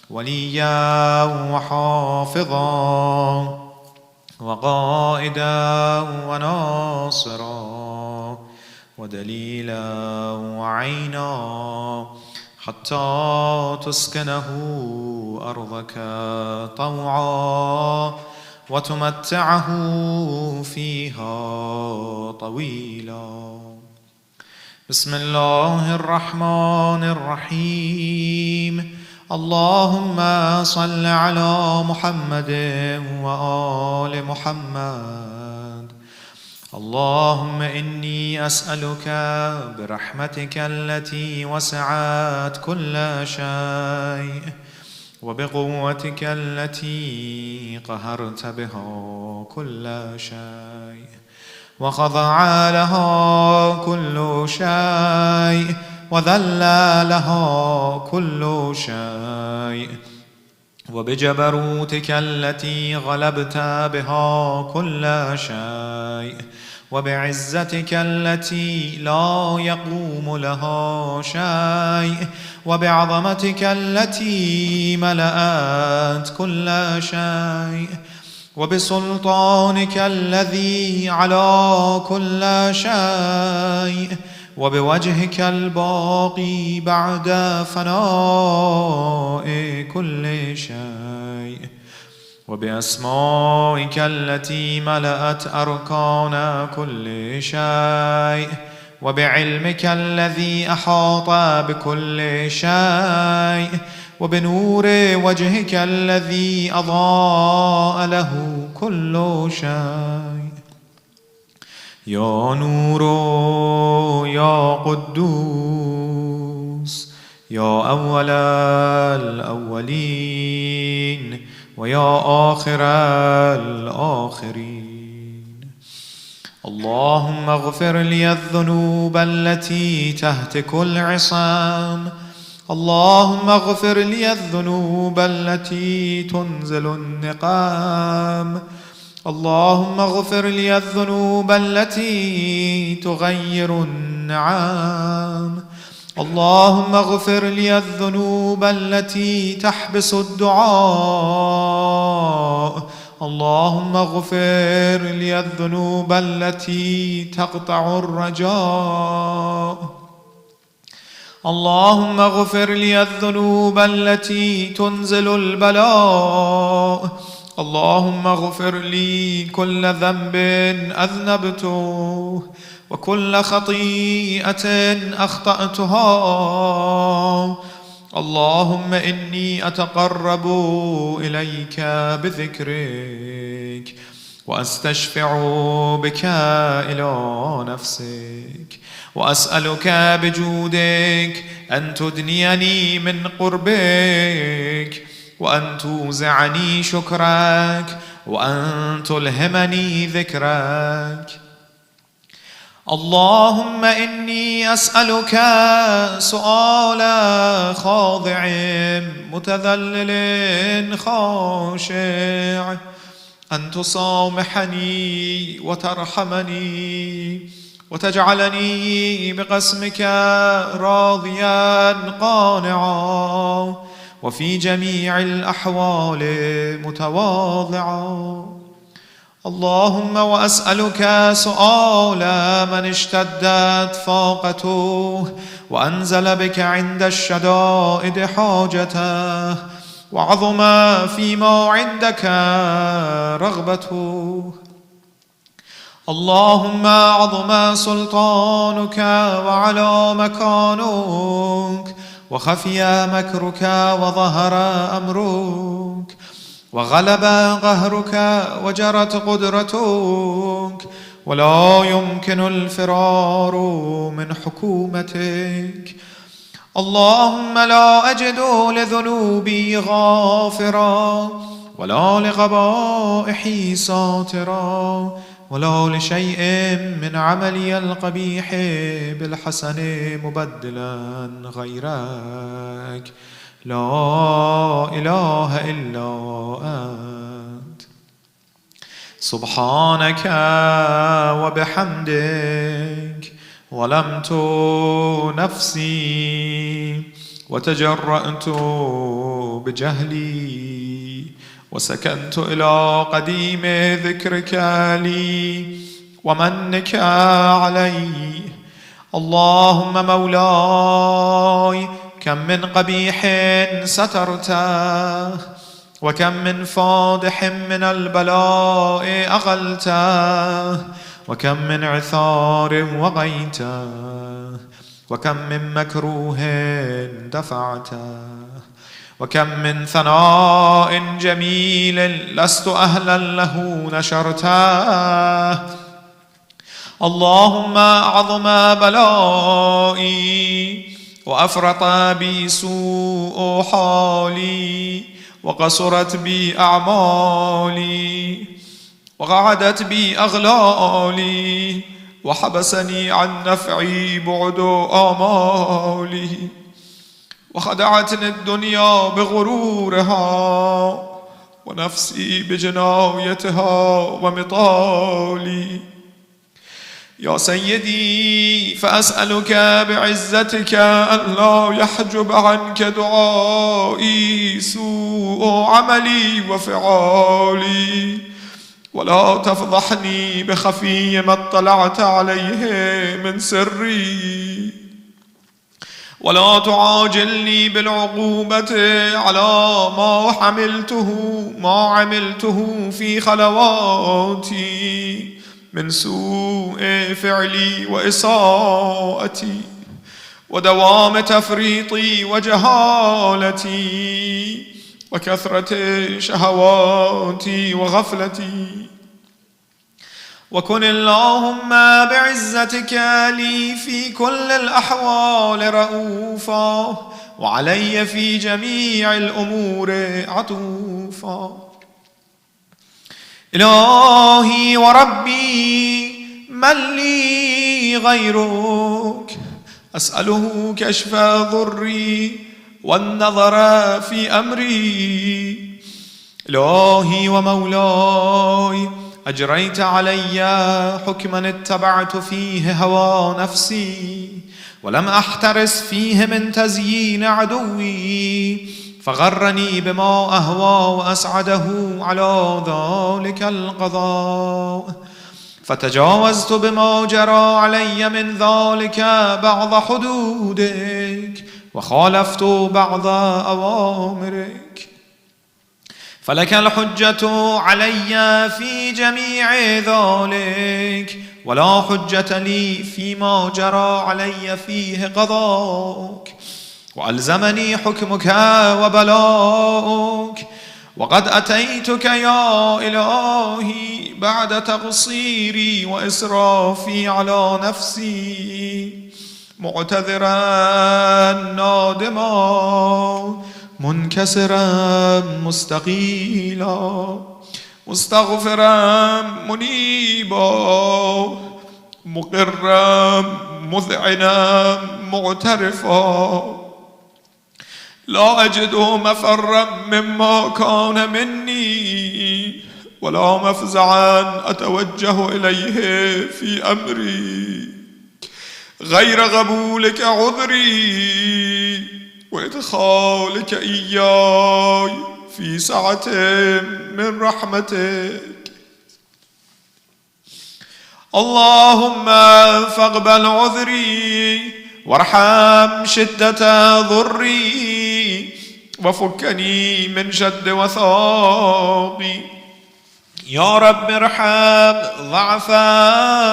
وليا وحافظا وقائدا وناصرا ودليلا وعينا حتى تسكنه أرضك طوعا وتمتعه فيها طويلا. بسم الله الرحمن الرحيم. اللهم صل على محمد وآل محمد. اللهم إني أسألك برحمتك التي وسعت كل شيء وبقوتك التي قهرت بها كل شيء وخضع لها كل شيء وذل لها كل شيء وبجبروتك التي غلبت بها كل شيء وبعزتك التي لا يقوم لها شيء وبعظمتك التي ملأت كل شيء وبسلطانك الذي على كل شيء وبوجهك الباقي بعد فناء كل شيء وبأسمائك التي ملأت أركان كل شيء وبعلمك الذي أحاط بكل شيء وبنور وجهك الذي أضاء له كل شيء. يا نور يا قدوس يا أول الأولين ويا آخر الآخرين. اللهم اغفر لي الذنوب التي تهتك العصام. اللهم اغفر لي الذنوب التي تنزل النقام. اللهم اغفر لي الذنوب التي تغير النعام. اللهم اغفر لي الذنوب التي تحبس الدعاء. اللهم اغفر لي الذنوب التي تقطع الرجاء. اللهم اغفر لي الذنوب التي تنزل البلاء. اللهم اغفر لي كل ذنب أذنبته وكل خطيئة أخطأتها. اللهم إني أتقرب إليك بذكرك وأستشفع بك إلى نفسك وأسألك بجودك أن تدنيني من قربك وأن توزعني شكرك وأن تلهمني ذكرك. اللهم إني أسألك سؤال خاضع متذلل خاشع أن تصامحني وترحمني وتجعلني بقسمك راضيا قانعا وفي جميع الأحوال متواضعا. اللهم وأسألك سؤال من اشتدت فاقته وأنزل بك عند الشدائد حاجته وعظم فيما عندك رغبته. اللهم عظم سلطانك وعلى مكانك وخفي مكرك وظهر أمرك وغلب قهرك وجرت قدرتك ولا يمكن الفرار من حكومتك. اللهم لا أجد لذنوبي غافرا ولا لقبائحي ساترا ولا لشيء من عملي القبيح بالحسن مبدلا غيرك. لا إله إلا أنت. سبحانك وبحمدك ظلمت نفسي وتجرأت بجهلي وسكنت إلى قديم ذكرك لي ومنك علي. اللهم مولاي كم من قبيح سترته وكم من فاضح من البلاء أغلته وكم من عثار وقيته وكم من مكروه دفعته وكم من ثناء جميل لست أهلا له نشرته. اللهم أعظم بلائي وأفرط بي سوء حالي وقصرت بي أعمالي وقعدت بي أغلالي وحبسني عن نفعي بعد آمالي وخدعتني الدنيا بغرورها ونفسي بجنايتها ومطالي. يا سيدي فأسألك بعزتك أن لا يحجب عنك دعائي سوء عملي وفعالي ولا تفضحني بخفي ما اطلعت عليه من سري ولا تعاجلني بالعقوبة على ما عملته في خلواتي من سوء فعلي وإساءتي ودوام تفريطي وجهالتي وكثرة شهواتي وغفلتي. وكن اللهم بعزتك لي في كل الأحوال رؤوفا وعلي في جميع الأمور عطوفا. إلهي وربي من لي غيرك أسأله كشف ضري والنظر في أمري. إلهي ومولاي أجريت علي حكما اتبعت فيه هوى نفسي ولم أحترس فيه من تزيين عدوي فغرني بما أهوى وأسعده على ذلك القضاء فتجاوزت بما جرى علي من ذلك بعض حدودك وخالفت بعض أوامرك فلك الحجة علي في جميع ذلك ولا حجة لي فيما جرى علي فيه قضاءك وألزمني حكمك وبلاؤك وقد أتيتك يا إلهي بعد تقصيري وإسرافي على نفسي معتذرا نادما منكسرا مستقيلا مستغفرا منيبا مقرا مذعنا معترفا لا أجد مفرا مما كان مني ولا مفزعا أتوجه إليه في أمري غير قبولك عذري وإدخالك إياي في سعة من رحمتك. اللهم فاقبل عذري وارحم شدة ضري وفكني من شد وثاقي. يا رب ارحم ضعف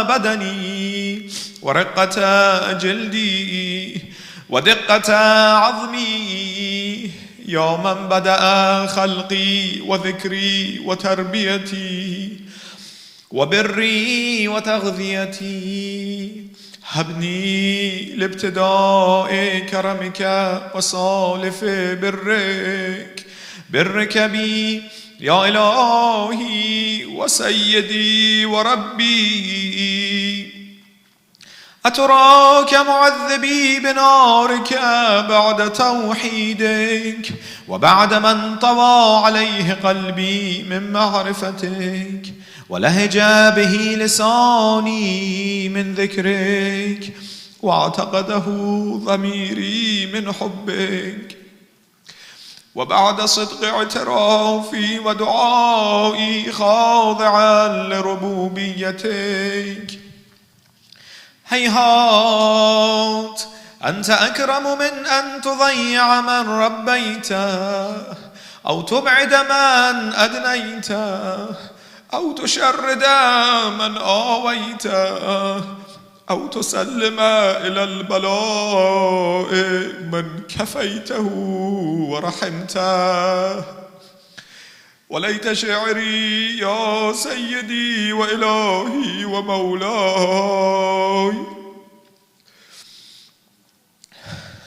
بدني ورقة جلدي ودقة عظمي يا من بدأ خلقي وذكري وتربيتي وبري وتغذيتي. هبني لابتداء كرمك وصالف برك بي يا إلهي وسيدي وربي. أتراك معذبي بنارك بعد توحيدك وبعد ما انطوى عليه قلبي من معرفتك ولهج به لساني من ذكرك واعتقده ضميري من حبك. وبعد صدق اعترافي ودعائي خاضعا لربوبيتك، هيهات أنت أكرم من أن تضيع من ربيته، أو تبعد من أدنيته، أو تشرد من آويته، أو تسلم إلى البلاء من كفيته ورحمته. وليت شعري يا سيدي وإلهي ومولاي،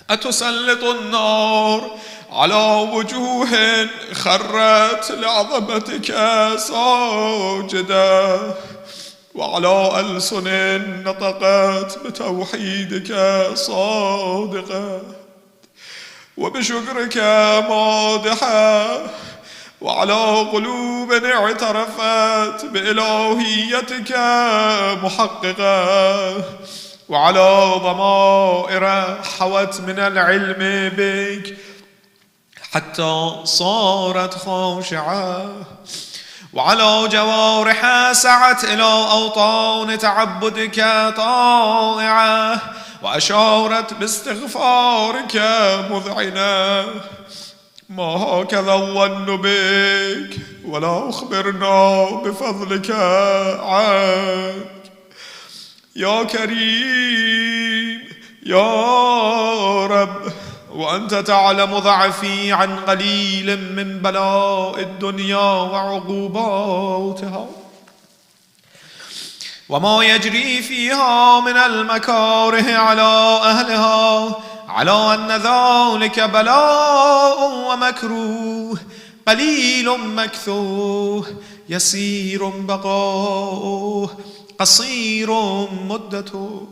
أتسلط النار على وجوه خرت لعظمتك ساجدة، وعلى ألسن نطقت بتوحيدك صادقة، وبشكرك مادحة، وعلى قلوب اعترفت بإلهيتك محققة، وعلى ضمائر حوت من العلم بك حتى صارت خاشعة، وعلى جوارح سعت إلى أوطان تعبدك طائعة، وأشارت باستغفارك مذعنة. ما هكذا الظن بك، ولا أخبرنا بفضلك عنك. يا كريم يا رب، وأنت تعلم ضعفي عن قليل من بلاء الدنيا وعقوباتها، وما يجري فيها من المكاره على أهلها، على أن ذلك بلاء ومكروه، قليل مكثوه، يسير بقاؤه، قصير مدته.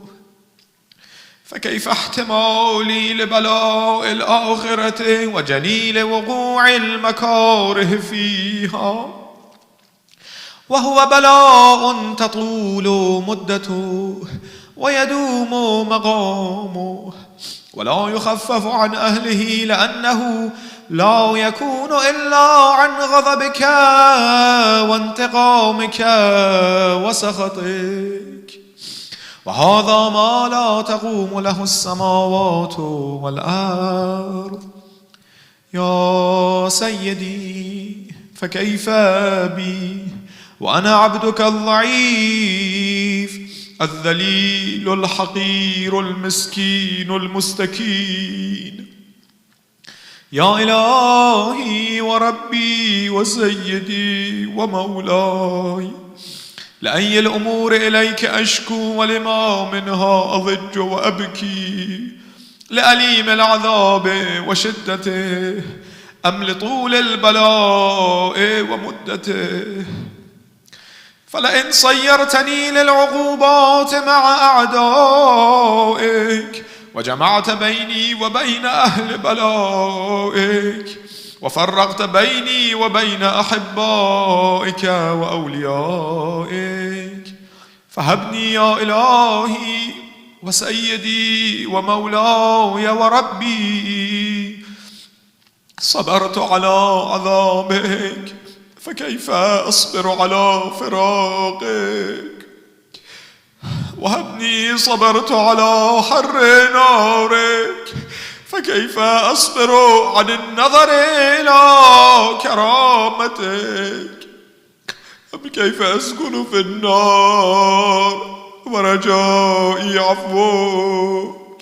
فكيف احتمالي لبلاء الآخرة وجليل وقوع المكاره فيها، وهو بلاء تطول مدته ويدوم مقامه، ولا يخفف عن أهله، لأنه لا يكون إلا عن غضبك وانتقامك وسخطك، وهذا ما لا تقوم له السماوات والأرض. يا سيدي، فكيف بي وأنا عبدك الضعيف الذليل الحقير المسكين المستكين؟ يا إلهي وربي وسيدي ومولاي، لأي الأمور إليك أشكو، ولما منها أضج وأبكي؟ لأليم العذاب وشدته، أم لطول البلاء ومدته؟ فلئن صيرتني للعقوبات مع أعدائك، وجمعت بيني وبين أهل بلائك، وفرقت بيني وبين أحبائك وأوليائك، فهبني يا إلهي وسيدي ومولاي وربي. صبرت على عذابك، فكيف أصبر على فراقك؟ وهبني صبرت على حر نارك، فكيف أصبر عن النظر إلى كرامتك؟ أم كيف أسكن في النار ورجائي عفوك؟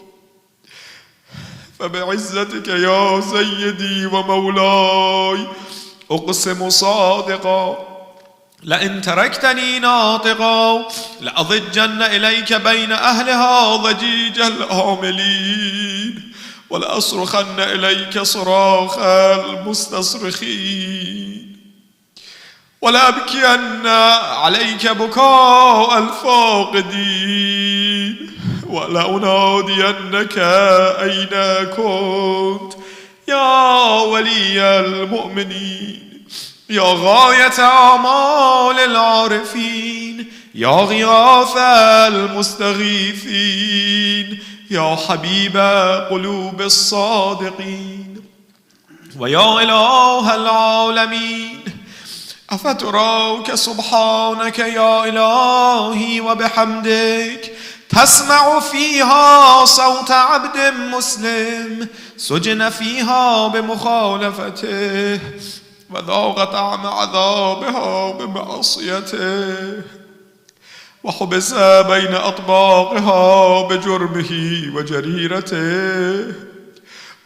فبعزتك يا سيدي ومولاي أقسم صادقا، لئن تركتني ناطقا لأضجن إليك بين أهلها ضجيج الآملين، ولأصرخن إليك صراخ المستصرخين، ولأبكين عليك بكاء الفاقدين، ولأنادينك أين كنت يا ولي المؤمنين، يا غاية آمال العارفين، يا غياث المستغيثين، يا حبيب قلوب الصادقين، ويا إله العالمين، أفتراك سبحانك يا إلهي وبحمدك تسمع فيها صوت عبد مسلم سجن فيها بمخالفته وذاق طعم عذابها بمعصيته وحبس بين أطباقها بجرمه وجريرته،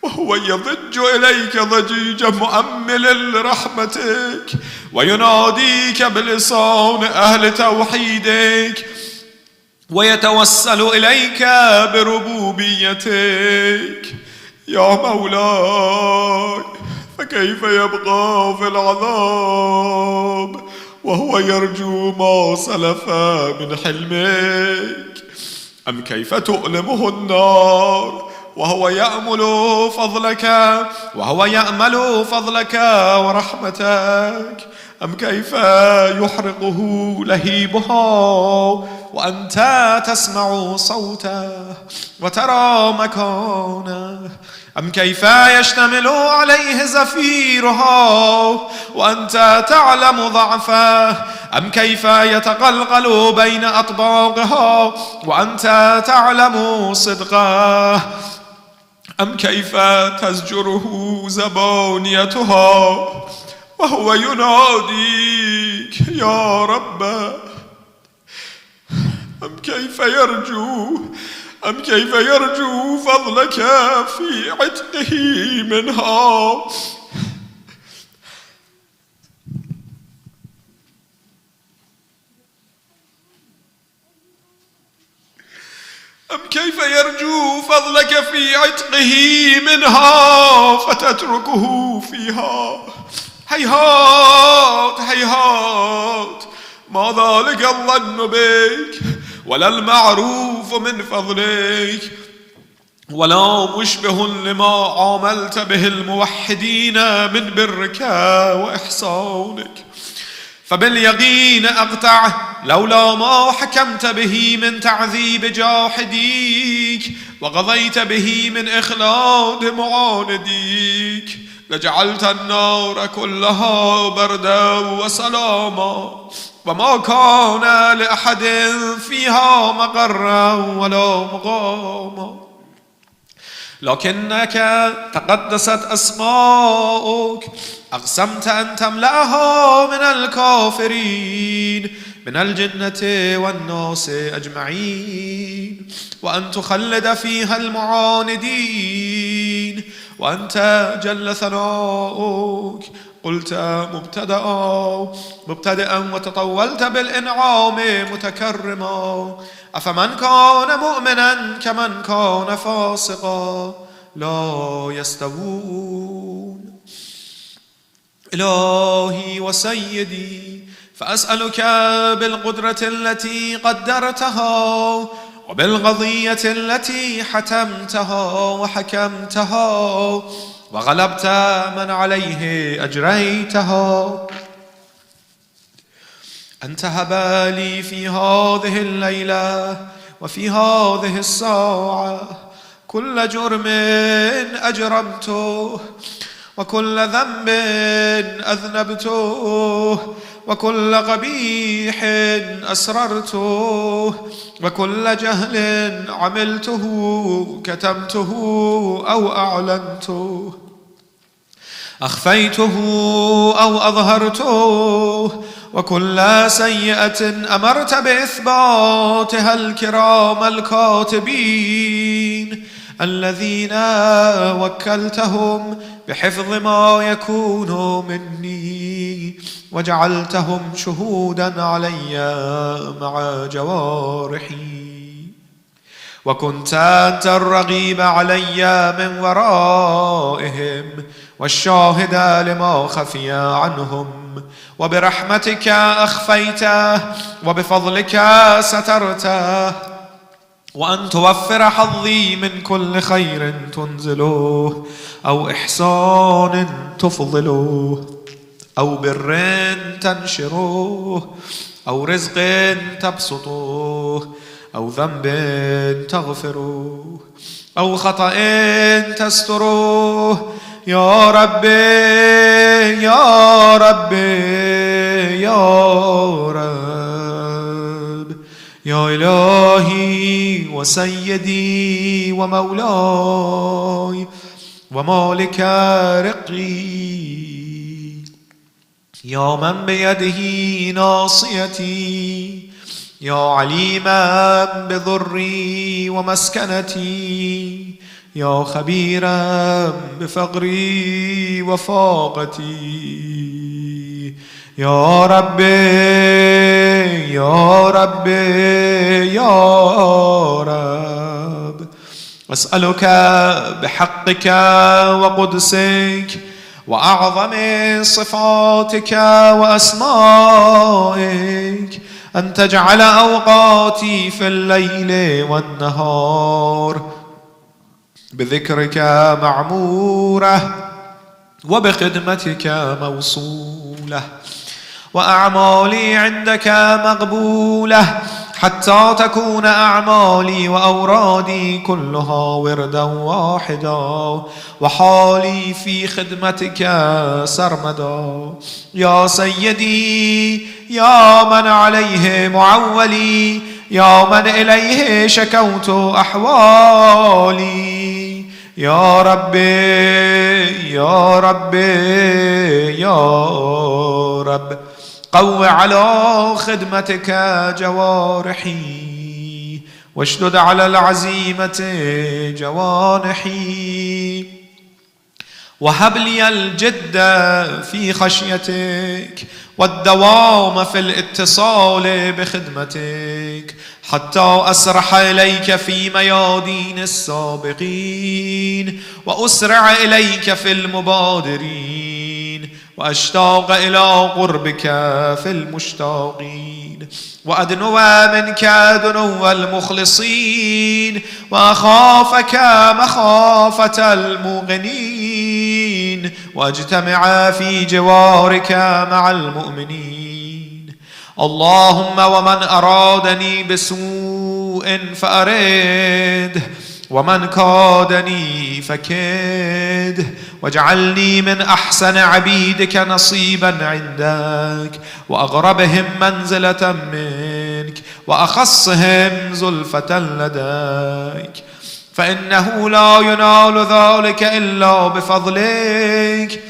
وهو يضج إليك ضجيج مؤمل لرحمتك ويناديك بلسان أهل توحيدك ويتوسل إليك بربوبيتك. يا مولاي، فكيف يبقى في العذاب وهو يرجو ما سلف من حلمك؟ أم كيف تؤلمه النار وهو يأمل فضلك ورحمتك؟ أم كيف يحرقه لهيبها وأنت تسمع صوته وترى مكانه؟ أم كيف يشتمل عليه زفيرها وأنت تعلم ضعفه؟ أم كيف يتقلقل بين أطباقها وأنت تعلم صدقه؟ أم كيف تزجره زبانيتها وهو يناديك يا رب؟ أم كيف يرجو فضلك في عتقه منها؟ أم كيف يرجو فضلك في عتقه منها فتتركه فيها؟ هيهات هيهات، ما ذلك الظن بك ولا المعروف من فضلك ولا مشبه لما عاملت به الموحدين من برك وإحسانك. فباليقين أقطع لولا ما حكمت به من تعذيب جاحديك وقضيت به من إخلاد معانديك لجعلت النار كلها بردا وسلاما وما كان لأحد فيها مقرا ولا مقاما. لكنك تقدست أسماؤك أقسمت أن تملأها من الكافرين من الجنة والناس أجمعين، وأن تخلد فيها المعاندين، وأنت جل ثناؤك قلت مبتدئا وتطولت بالإنعام متكرما. أفمن كان مؤمنا كمن كان فاسقا لا يستوون. إلهي وسيدي، فأسألك بالقدرة التي قدرتها وبالقضية التي حتمتها وحكمتها وغلبت من عليه أجريتها أن تهب لي في هذه الليلة وفي هذه الساعة كل جرم أجرمته وكل ذنب أذنبته وكل قبيح أسررته وكل جهل عملته كتمته أو أعلنته أخفيته أو أظهرته وكل سيئة أمرت بإثباتها الكرام الكاتبين الذين وكلتهم بحفظ ما يكون مني وجعلتهم شهودا علي مع جوارحي، وكنت أنت الرقيب علي من ورائهم والشاهد لما خفي عنهم، وبرحمتك أخفيته وبفضلك سترته، وأن توفر حظي من كل خير تنزله أو إحسان تفضله. أو بر تنشره، أو رزق تبسطه، أو ذنب تغفره، أو خطأ تستره. يا ربي يا ربي يا رب، يا إلهي وسيدي ومولاي ومالك رقي، يا من بيده ناصيتي، يا عليما بضري ومسكنتي، يا خبيرا بفقري وفاقتي. يا ربي يا ربي يا رب، أسألك بحقك وقدسك وأعظم صفاتك وأسمائك أن تجعل أوقاتي في الليل والنهار بذكرك معمورة وبخدمتك موصولة، وأعمالي عندك مقبولة، حتى تكون أعمالي وأورادي كلها وردا واحدا، وحالي في خدمتك سرمدا. يا سيدي يا من عليه معولي، يا من إليه شكوت أحوالي، يا ربي يا ربي يا رب، قو على خدمتك جوارحي، واشدد على العزيمة جوانحي، وهب لي الجد في خشيتك والدوام في الاتصال بخدمتك، حتى أسرح إليك في ميادين السابقين، وأسرع إليك في المبادرين، وأشتاق إلى قربك في المشتاقين، وأدنو منك دنو المخلصين، وأخافك مخافة الموقنين، وأجتمع في جوارك مع المؤمنين. اللهم ومن أرادني بسوء فأرده، ومن كادني فكده، واجعلني من أحسن عبيدك نصيبا عندك، وأغربهم منزلة منك، وأخصهم زلفة لديك، فإنه لا ينال ذلك إلا بفضلك.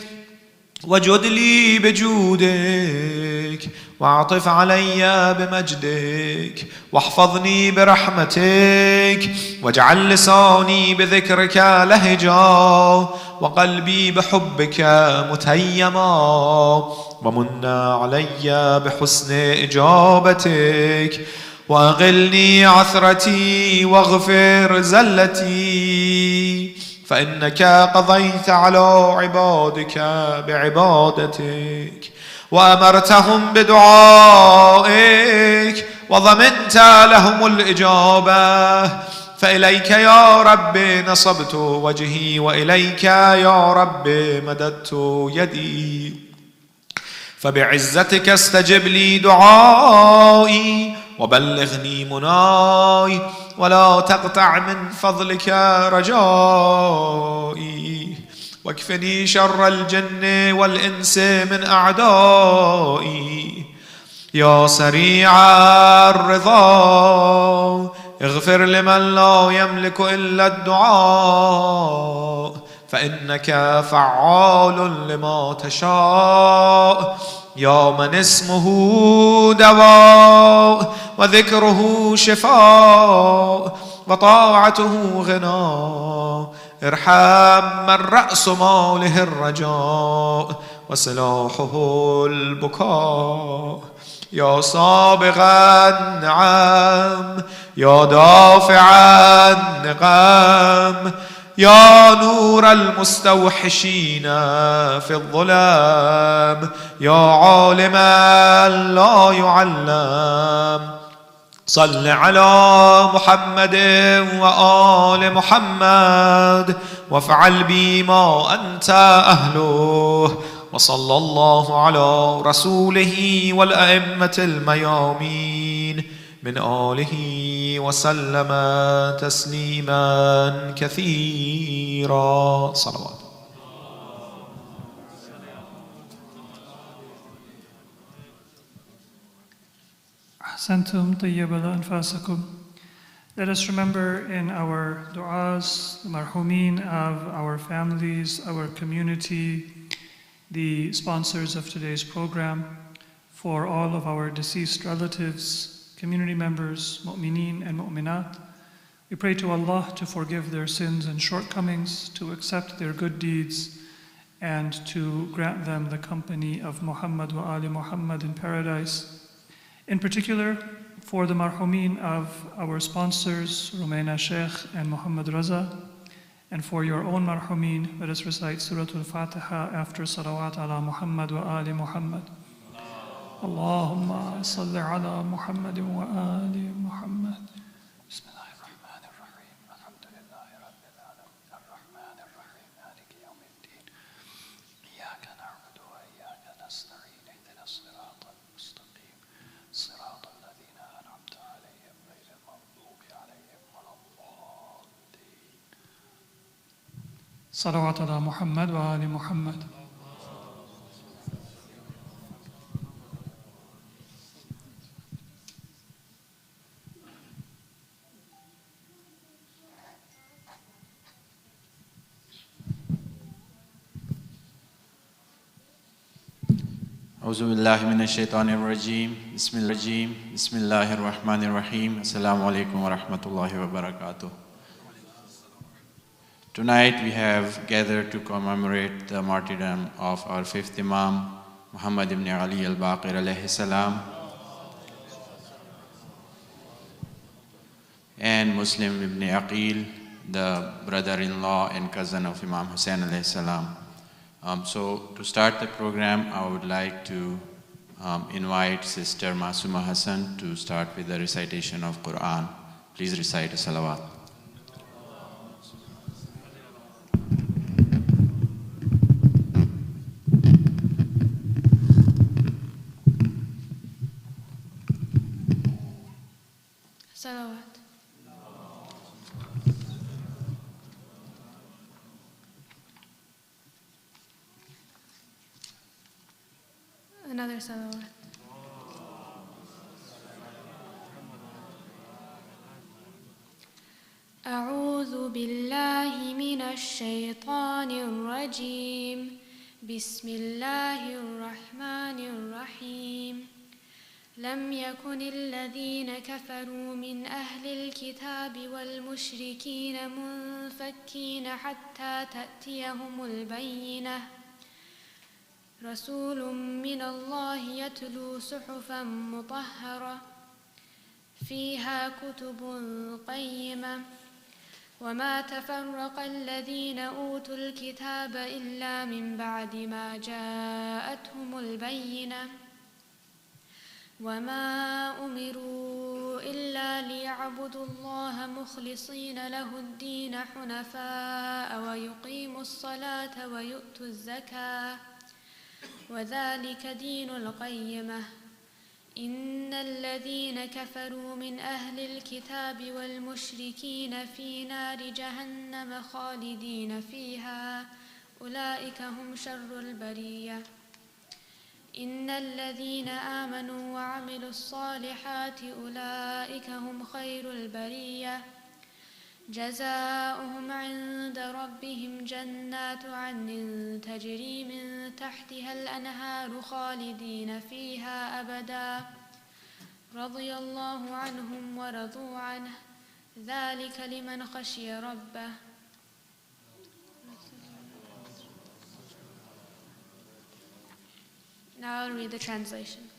وجد لي بجودك، واعطف علي بمجدك، واحفظني برحمتك، واجعل لساني بذكرك لهجا، وقلبي بحبك متيما، ومن علي بحسن إجابتك، وأغلني عثرتي واغفر زلتي، فإنك قضيت على عبادك بعبادتك، وأمرتهم بدعائك، وضمنت لهم الإجابة. فإليك يا رب نصبت وجهي، وإليك يا رب مددت يدي، فبعزتك استجب لي دعائي، وبلغني مناي، ولا تقطع من فضلك رجائي، واكفني شر الجن والإنس من أعدائي. يا سريع الرضا، اغفر لمن لا يملك إلا الدعاء، فإنك فعال لما تشاء. يا من اسمه دواء، وذكره شفاء، وطاعته غنى، ارحم من رأس ماله الرجاء، وسلاحه البكاء. يا سابغ النعم، يا دافع النقم، يا نور المستوحشين في الظلام، يا عالما لا يعلم، صل على محمد وآل محمد، وافعل بي ما أنت أهله، وصلى الله على رسوله والأئمة الميامين من آله وسلم تسليما كثيرا. صلوات. أحسنتم طيب أنفاسكم. Let us remember in our du'as, the marhumin of our families, our community, the sponsors of today's program, for all of our deceased relatives, community members, mu'mineen and mu'minat. We pray to Allah to forgive their sins and shortcomings, to accept their good deeds, and to grant them the company of Muhammad wa Ali Muhammad in paradise. In particular, for the marhumin of our sponsors, Rumaina Sheikh and Muhammad Raza, and for your own marhumin, let us recite Surah Al-Fatiha after Salawat ala Muhammad wa Ali Muhammad. Allahumma salli ala Muhammad wa Ali Muhammad. Bismillahirrahmanirrahim. Alhamdulillahi Rabbil Alamin. Ar-Rahmanirrahim. Maliki yawmiddin. Iyyaka na'budu wa iyyaka nasta'in. Ihdina as-siratal mustaqim. Siratal ladzina an'amta 'alayhim ghayril maghdubi 'alayhim waladdallin. Salawat ala Muhammad wa Ali Muhammad. أعوذ بالله من الشيطان الرجيم بسم الله الرحمن الرحيم السلام عليكم ورحمة الله وبركاته. Tonight we have gathered to commemorate the martyrdom of our fifth Imam, Muhammad ibn Ali al-Baqir alayhi salam, and Muslim ibn Aqil, the brother-in-law and cousin of Imam Hussain alayhi salam. So to start the program, I would like to invite Sister Masuma Hassan to start with the recitation of Quran. Please recite a salawat. Salawat. Another salawat. أعوذ بالله من الشيطان الرجيم. بسم الله الرحمن الرحيم. لم يكن الذين كفروا من أهل الكتاب والمشركين منفكين حتى تأتيهم البينة. رسول من الله يتلو صحفا مطهرة فيها كتب قيمة وما تفرق الذين أوتوا الكتاب إلا من بعد ما جاءتهم البينة وما أمروا إلا ليعبدوا الله مخلصين له الدين حنفاء ويقيموا الصلاة ويؤتوا الزكاة وذلك دين القيمة. إن الذين كفروا من أهل الكتاب والمشركين في نار جهنم خالدين فيها أولئك هم شر البرية. إن الذين آمنوا وعملوا الصالحات أولئك هم خير البرية. جزاؤهم عند ربهم جنات عدن تجري من تحتها الأنهار خالدين فيها أبدا رضي الله عنهم ورضوا عنه ذلك لمن خشي ربه. Now I'll read the translation.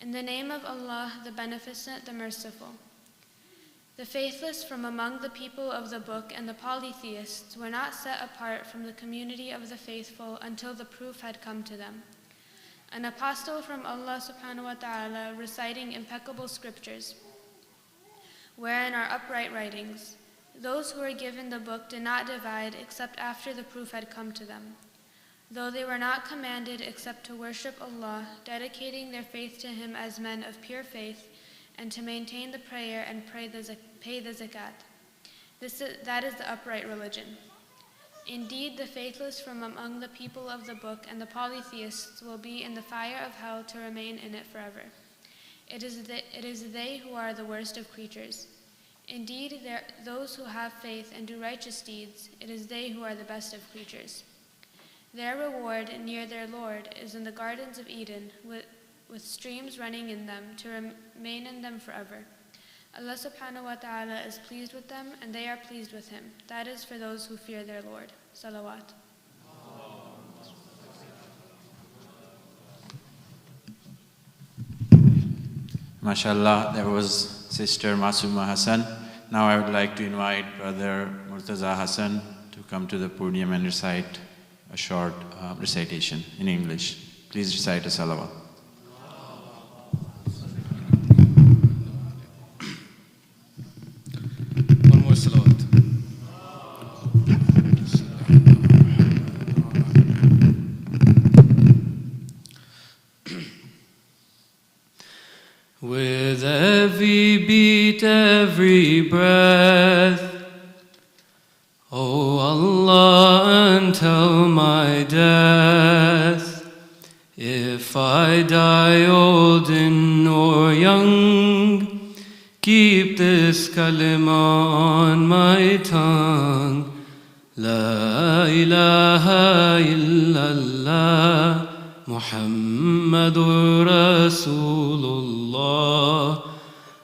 In the name of Allah, the Beneficent, the Merciful. The faithless from among the people of the book and the polytheists were not set apart from the community of the faithful until the proof had come to them. An apostle from Allah subhanahu wa ta'ala reciting impeccable scriptures, wherein are upright writings. Those who were given the book did not divide except after the proof had come to them. though they were not commanded except to worship Allah, dedicating their faith to Him as men of pure faith, and to maintain the prayer and pay the zakat. That is the upright religion. Indeed, the faithless from among the people of the book and the polytheists will be in the fire of hell to remain in it forever. It is they who are the worst of creatures. Indeed, those who have faith and do righteous deeds, it is they who are the best of creatures. Their reward near their Lord is in the gardens of Eden, with streams running in them, to remain in them forever. Allah subhanahu wa ta'ala is pleased with them, and they are pleased with Him. That is for those who fear their Lord. Salawat. MashaAllah, that was Sister Masuma Hassan. Now I would like to invite Brother Murtaza Hassan to come to the podium and recite a short recitation in English. Please recite a salawat. One more salawat. With every beat, every breath, O Allah, until my death, if I die old or young, keep this kalima on my tongue. La ilaha illallah, Muhammadur Rasulullah,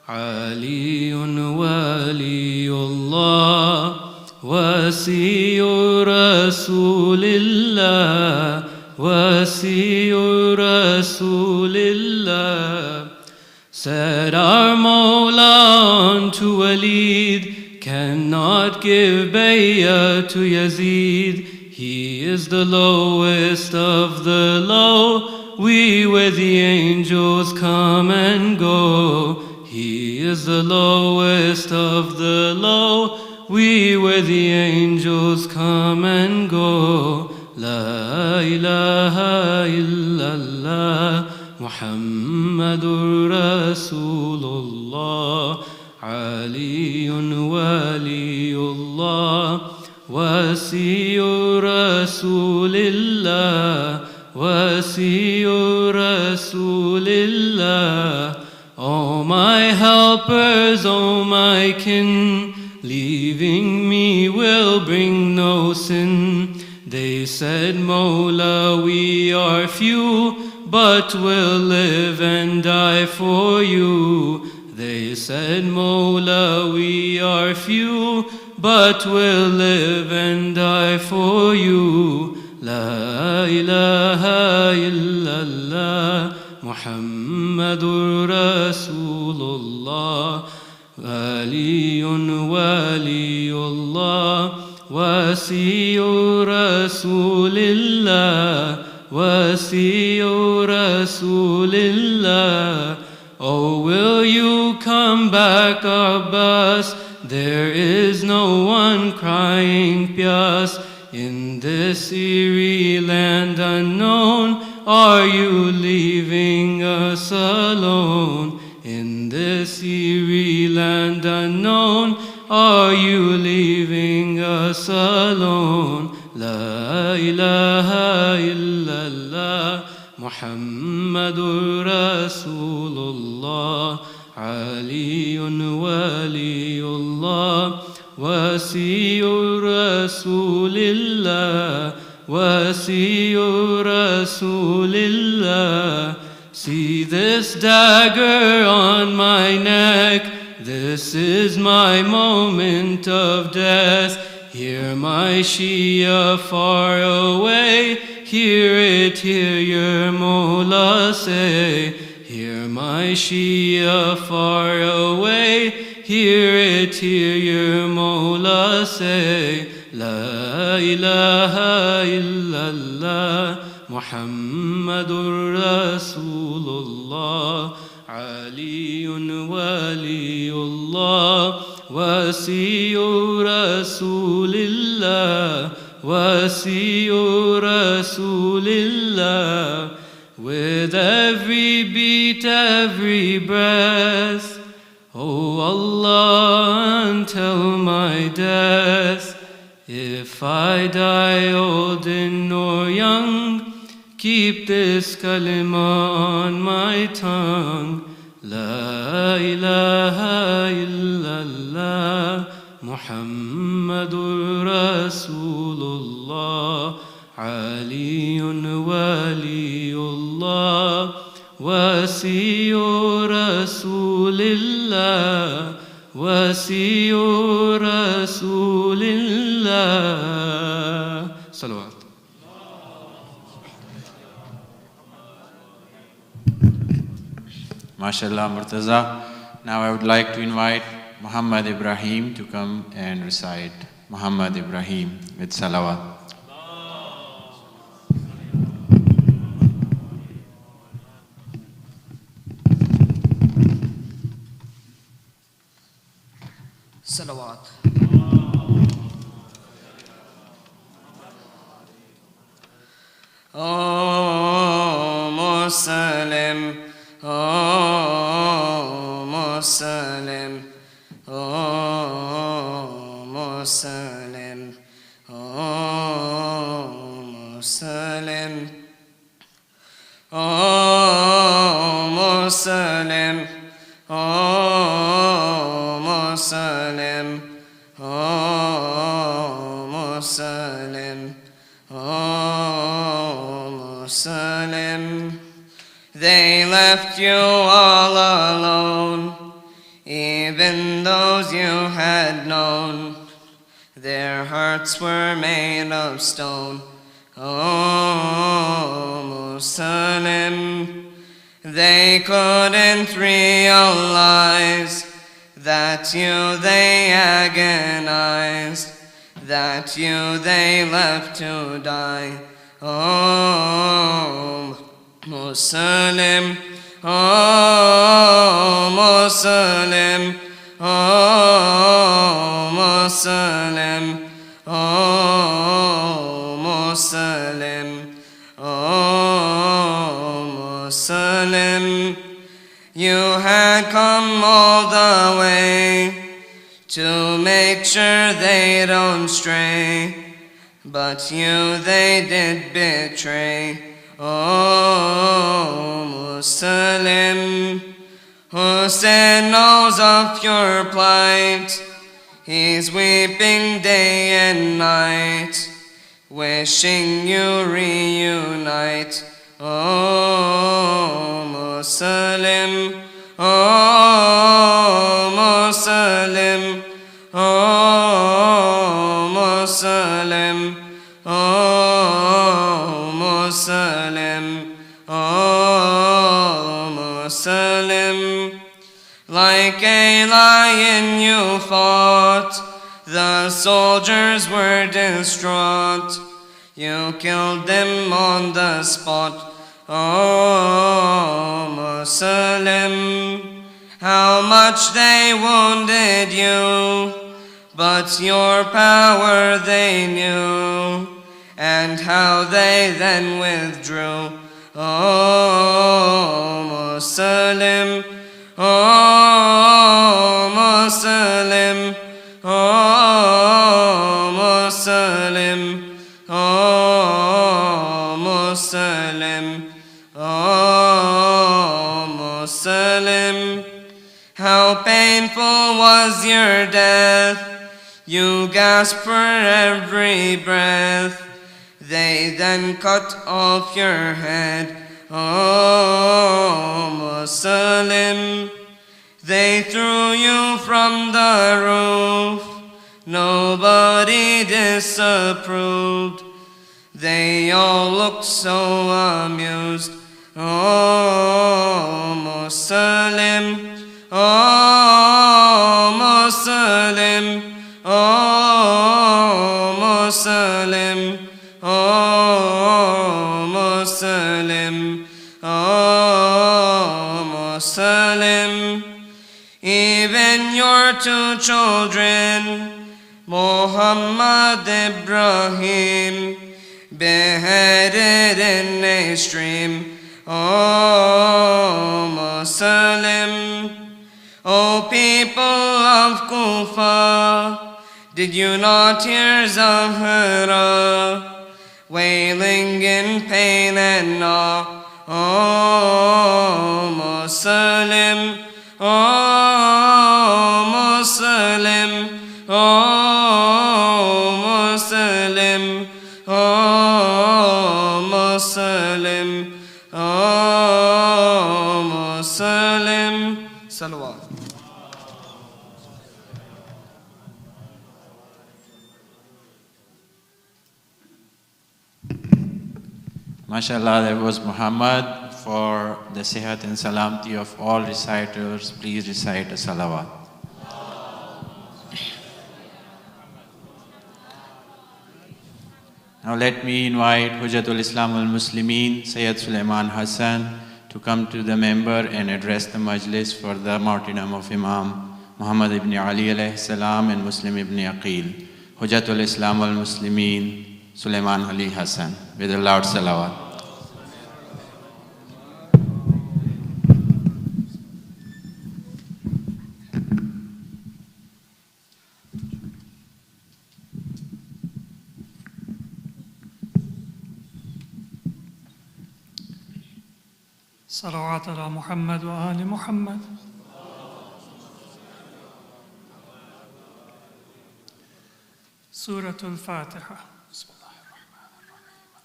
Aliyun waliyullah, Wasiyu Rasulillah, Wasiyu Rasulillah. Said our Mawla unto Walid, cannot give bay'ah to Yazid. He is the lowest of the low. We with the angels come and go. He is the lowest of the low. We with the angels come and go. La ilaha illallah, Muhammadur Rasulullah, Aliyun waliyullah, Wasiyu Rasulillah, Wasiyu Rasulillah. O my helpers, O my kin, leaving me will bring no sin. They said, Mawla, we are few, but will live and die for you. They said, Mawla, we are few, but will live and die for you. La ilaha illallah, Muhammadur Rasulullah, Aliyun waliyullah, Wasiyu Rasulillah, Wasiyu Rasulillah. Oh, will you come back, Abbas? There is no one crying Pyas. In this eerie land unknown, are you leaving us alone? In this eerie land unknown, are you leaving us alone? La ilaha illallah, Muhammadur Rasulullah, Aliyun waliyullah, Wasiyu Rasulillah, Wasiyu Rasulillah. See this dagger on my neck, this is my moment of death. Hear my Shia far away, hear it, hear your Mawla say. Hear my Shia far away, hear it, hear your Mawla say. La ilaha illallah, Muhammadur Rasulullah, Aliyun waliyullah, Wasiyu Rasulillah, wasiyu Rasulillah. With every beat, every breath, O Allah, until my death. If I die old or young, keep this kalima on my tongue. La ilaha illallah, Muhammadur Rasulullah, Aliyun waliyullah, wasiyu Rasulillah, wasiyu Rasulillah. Salawat. MashaAllah, Murtaza. Now I would like to invite Muhammad Ibrahim to come and recite Muhammad Ibrahim with salawat. Salawat. Oh Muslim, oh Muslim, oh Muslim, oh Muslim, oh Muslim, oh Muslim, oh Muslim, oh Muslim. They left you all alone, even those you had known. Their hearts were made of stone. Oh Muslim, they couldn't realize that you they agonized, that you they left to die. Oh Muslim, oh Muslim, oh Muslim, oh Muslim, oh Muslim. You had come all the way to make sure they don't stray, but you they did betray. Oh Muslim, Hussein knows of your plight. He's weeping day and night, wishing you reunite. Oh Muslim, oh Muslim, oh Muslim, oh Muslim, oh Muslim. Like a lion you fought, the soldiers were distraught. You killed them on the spot. Oh Muslim, how much they wounded you, but your power they knew, and how they then withdrew. Oh Muslim, oh Muslim, oh Muslim, oh Muslim, oh Muslim. How painful was your death, you gasped for every breath. They then cut off your head. Oh Muslim, they threw you from the roof. Nobody disapproved. They all looked so amused. Oh Muslim, oh Muslim, oh Muslim, oh Muslim, oh Muslim. Even your two children, Muhammad Ibrahim, beheaded in a stream. O Muslim, O people of Kufa, did you not hear Zahra wailing in pain and awe? O Muslim, O Muslim, O Muslim, O Muslim, O Muslim. Salawat. MashaAllah, that was Muhammad. For the sihat and salamti of all reciters, please recite a salawat. Now let me invite Hujjatul Islam al-Muslimin, Sayyid Sulaiman Hassan, to come to the member and address the majlis for the martyrdom of Imam Muhammad ibn Ali alayhi salam and Muslim ibn Aqil. Hujjatul Islam al-Muslimin, Sulaiman Ali Hassan, with a loud salawat. صلوات على محمد وآل محمد. سورة الفاتحة. بسم الله الرحمن الرحيم.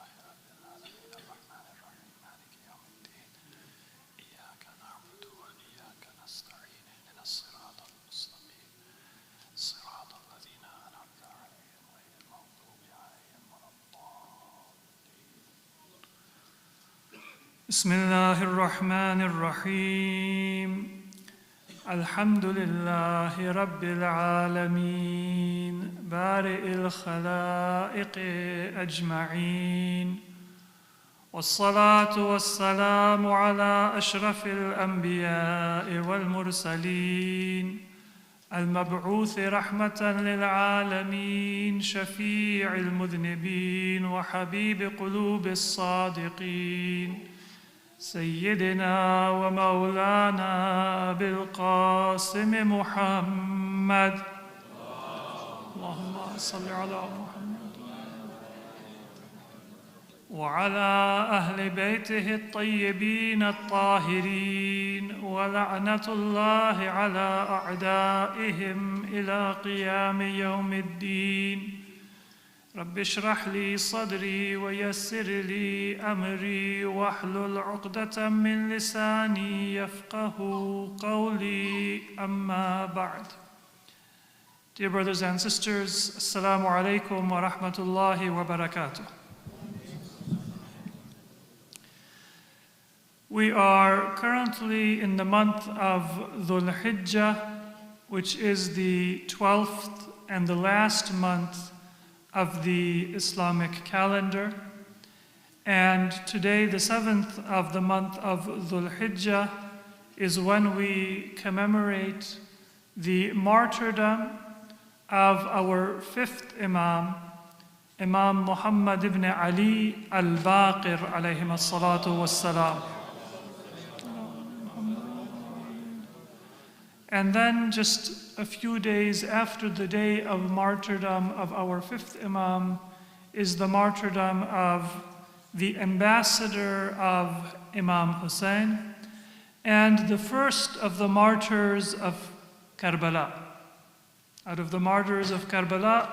الحمد لله رب العالمين الرحمن الرحيم مالك يوم الدين. إياك نعبد وإياك نستعين اهدنا الصراط المستقيم صراط الذين أنعمت عليهم غير المغضوب عليهم ولا الضالين. بسم الله الرحمن الرحيم. الحمد لله رب العالمين بارئ الخلائق أجمعين، والصلاة والسلام على أشرف الأنبياء والمرسلين المبعوث رحمة للعالمين، شفيع المذنبين وحبيب قلوب الصادقين، سيدنا ومولانا بالقاسم محمد. اللهم صل على محمد وعلى أهل بيته الطيبين الطاهرين، ولعنة الله على أعدائهم إلى قيام يوم الدين. رب اشرح لي صدري ويسر لي أمري واحلل عقدة من لساني يفقه قولي. أما بعد. Dear brothers and sisters, Assalamu alaikum wa rahmatullahi wa barakatuh. We are currently in the month of Dhul Hijjah, which is the 12th and the last month of the Islamic calendar. And today, the 7th of the month of Dhul Hijjah, is when we commemorate the martyrdom of our fifth Imam, Imam Muhammad ibn Ali al-Baqir alayhim as-salatu was-salam. And then just a few days after the day of martyrdom of our fifth Imam is the martyrdom of the ambassador of Imam Hussein and the first of the martyrs of Karbala. Out of the martyrs of Karbala,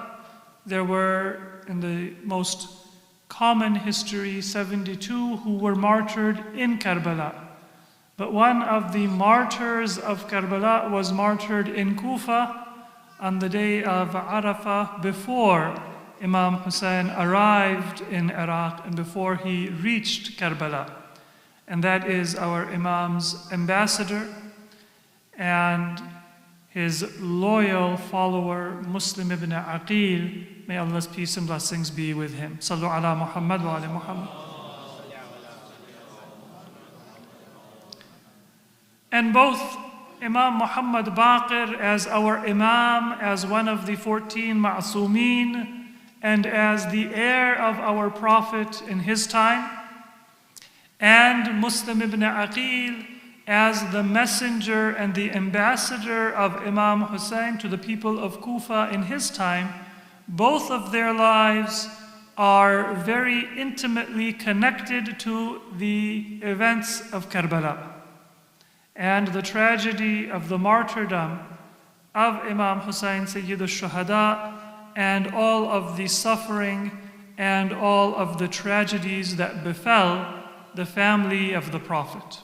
there were, in the most common history, 72 who were martyred in Karbala. But one of the martyrs of Karbala was martyred in Kufa on the day of Arafah before Imam Hussein arrived in Iraq and before he reached Karbala. And that is our Imam's ambassador and his loyal follower, Muslim ibn Aqil. May Allah's peace and blessings be with him. Sallu ala Muhammad wa ala Muhammad. And both Imam Muhammad Baqir as our Imam, as one of the 14 Ma'asumeen, and as the heir of our Prophet in his time, and Muslim ibn Aqil as the messenger and the ambassador of Imam Hussein to the people of Kufa in his time, both of their lives are very intimately connected to the events of Karbala and the tragedy of the martyrdom of Imam Hussein Sayyid al-Shuhada, and all of the suffering and all of the tragedies that befell the family of the Prophet.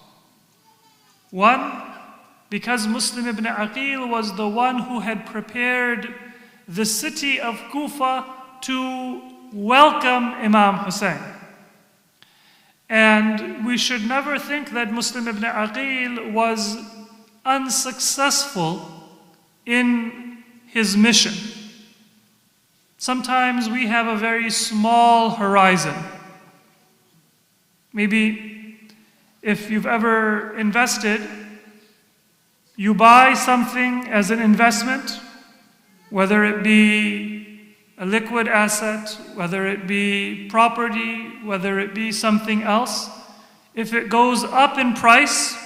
One, because Muslim ibn Aqil was the one who had prepared the city of Kufa to welcome Imam Hussein. And we should never think that Muslim ibn Aqil was unsuccessful in his mission. Sometimes we have a very small horizon. Maybe if you've ever invested, you buy something as an investment, whether it be a liquid asset, whether it be property, whether it be something else. If it goes up in price,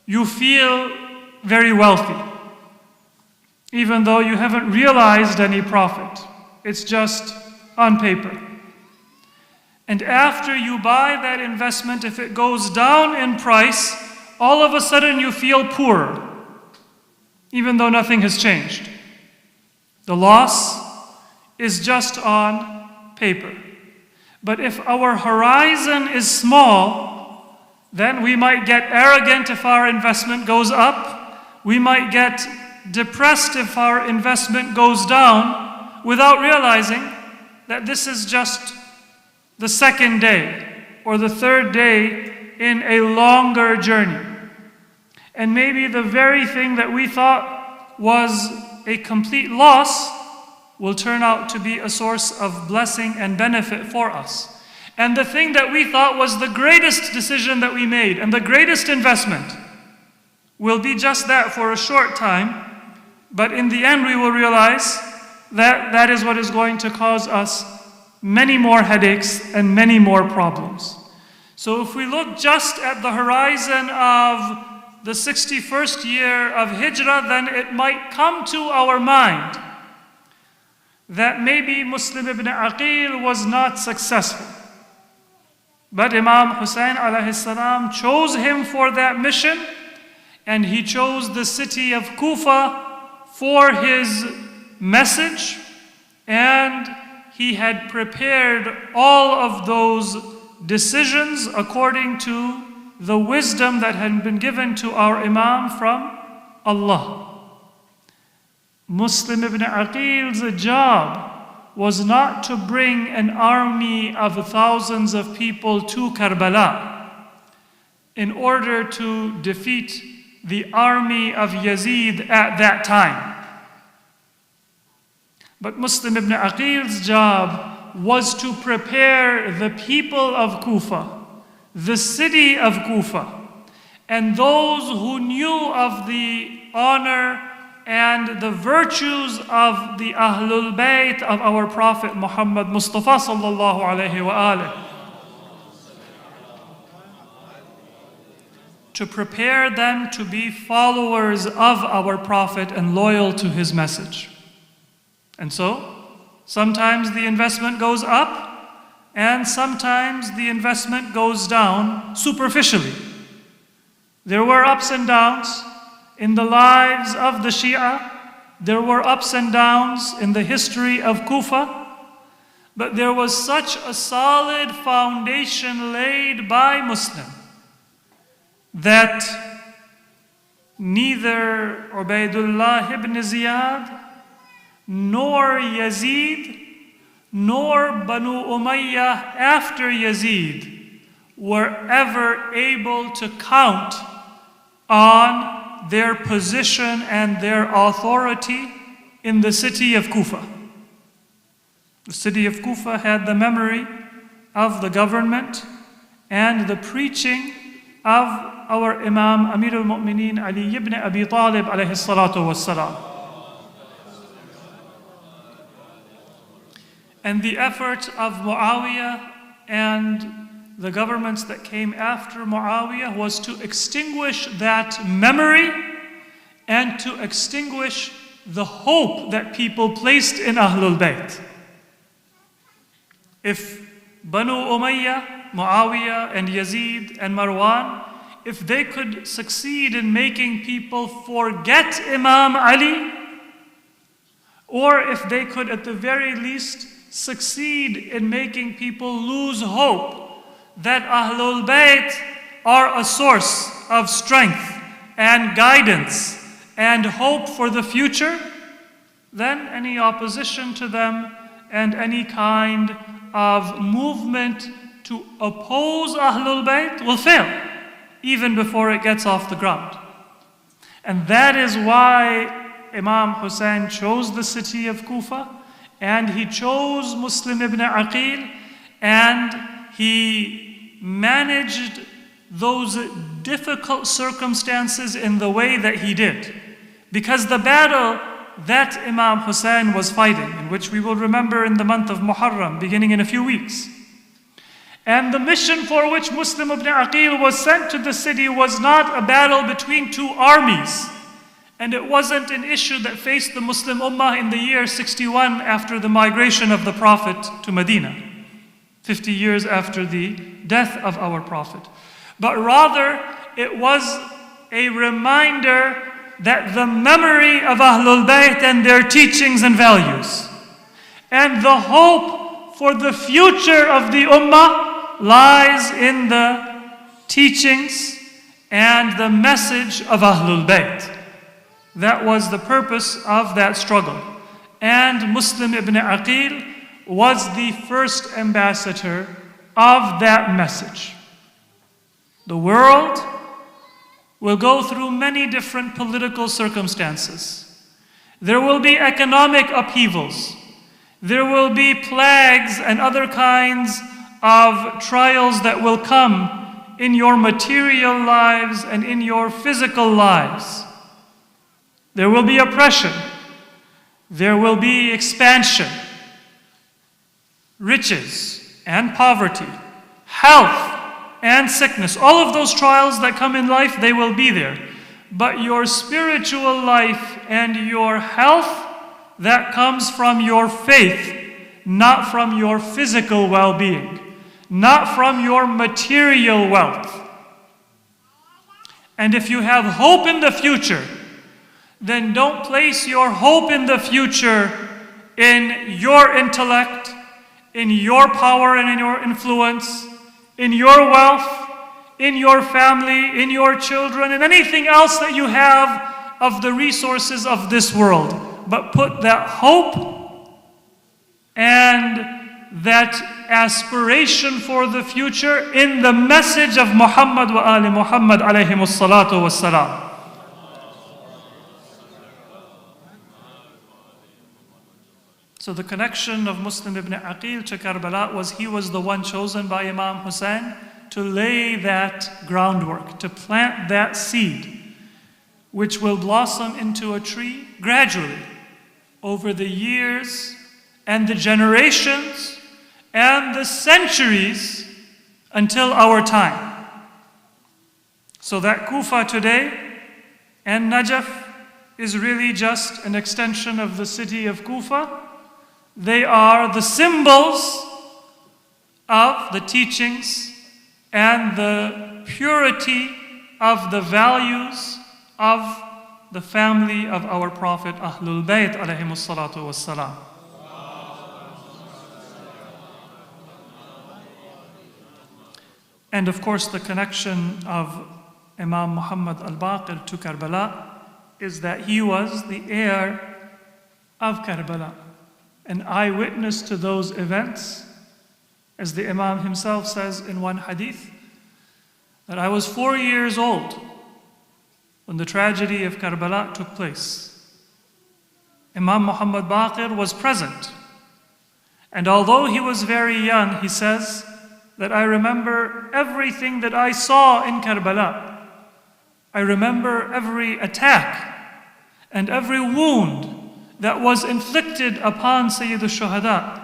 you feel very wealthy, even though you haven't realized any profit. It's just on paper. And after you buy that investment, if it goes down in price, all of a sudden you feel poorer, even though nothing has changed. The loss is just on paper. But if our horizon is small, then we might get arrogant if our investment goes up. We might get depressed if our investment goes down, without realizing that this is just the second day or the third day in a longer journey. And maybe the very thing that we thought was a complete loss will turn out to be a source of blessing and benefit for us. And the thing that we thought was the greatest decision that we made and the greatest investment will be just that for a short time, but in the end we will realize that that is what is going to cause us many more headaches and many more problems. So if we look just at the horizon of the 61st year of Hijrah, then it might come to our mind that maybe Muslim ibn Aqil was not successful. But Imam Hussein alayhi salam chose him for that mission, and he chose the city of Kufa for his message, and he had prepared all of those decisions according to the wisdom that had been given to our Imam from Allah. Muslim ibn Aqil's job was not to bring an army of thousands of people to Karbala in order to defeat the army of Yazid at that time. But Muslim ibn Aqil's job was to prepare the people of Kufa, the city of Kufa, and those who knew of the honor and the virtues of the Ahlul Bayt of our Prophet Muhammad Mustafa sallallahu alayhi wa alihi, to prepare them to be followers of our Prophet and loyal to his message. And so, sometimes the investment goes up, and sometimes the investment goes down superficially. There were ups and downs in the lives of the Shia. There were ups and downs in the history of Kufa. But there was such a solid foundation laid by Muslim that neither Ubaidullah ibn Ziyad, nor Yazid, nor Banu Umayyah after Yazid were ever able to count on their position and their authority in the city of Kufa. The city of Kufa had the memory of the government and the preaching of our Imam Amir al-Mu'mineen Ali ibn Abi Talib alayhi salatu wassalam. And the effort of Muawiyah and the governments that came after Muawiyah was to extinguish that memory and to extinguish the hope that people placed in Ahlul Bayt. If Banu Umayyah, Muawiyah and Yazid and Marwan, if they could succeed in making people forget Imam Ali, or if they could at the very least succeed in making people lose hope that Ahlul Bayt are a source of strength and guidance and hope for the future, then any opposition to them and any kind of movement to oppose Ahlul Bayt will fail, even before it gets off the ground. And that is why Imam Hussein chose the city of Kufa, and he chose Muslim ibn Aqil, and he managed those difficult circumstances in the way that he did. Because the battle that Imam Hussein was fighting, in which we will remember in the month of Muharram, beginning in a few weeks, and the mission for which Muslim ibn Aqil was sent to the city was not a battle between two armies. And it wasn't an issue that faced the Muslim Ummah in the year 61 after the migration of the Prophet to Medina, 50 years after the death of our Prophet. But rather, it was a reminder that the memory of Ahlul Bayt and their teachings and values, and the hope for the future of the Ummah lies in the teachings and the message of Ahlul Bayt. That was the purpose of that struggle. And Muslim ibn Aqil was the first ambassador of that message. The world will go through many different political circumstances. There will be economic upheavals. There will be plagues and other kinds of trials that will come in your material lives and in your physical lives. There will be oppression. There will be expansion, riches and poverty, health and sickness. All of those trials that come in life, they will be there. But your spiritual life and your health, that comes from your faith, not from your physical well-being, not from your material wealth. And if you have hope in the future, then don't place your hope in the future in your intellect, in your power and in your influence, in your wealth, in your family, in your children, and anything else that you have of the resources of this world. But put that hope and that aspiration for the future in the message of Muhammad wa ali Muhammad alayhimus salatu wassalam. So the connection of Muslim ibn Aqil to Karbala was he was the one chosen by Imam Hussein to lay that groundwork, to plant that seed, which will blossom into a tree gradually over the years and the generations and the centuries until our time. So that Kufa today and Najaf is really just an extension of the city of Kufa. They are the symbols of the teachings and the purity of the values of the family of our Prophet Ahlul Bayt alayhimus salatu wassalam. And of course the connection of Imam Muhammad al-Baqir to Karbala is that he was the heir of Karbala, an eyewitness to those events. As the Imam himself says in one hadith, that I was 4 years old when the tragedy of Karbala took place. Imam Muhammad Baqir was present. And although he was very young, he says, that I remember everything that I saw in Karbala. I remember every attack and every wound that was inflicted upon Sayyid al-Shuhada.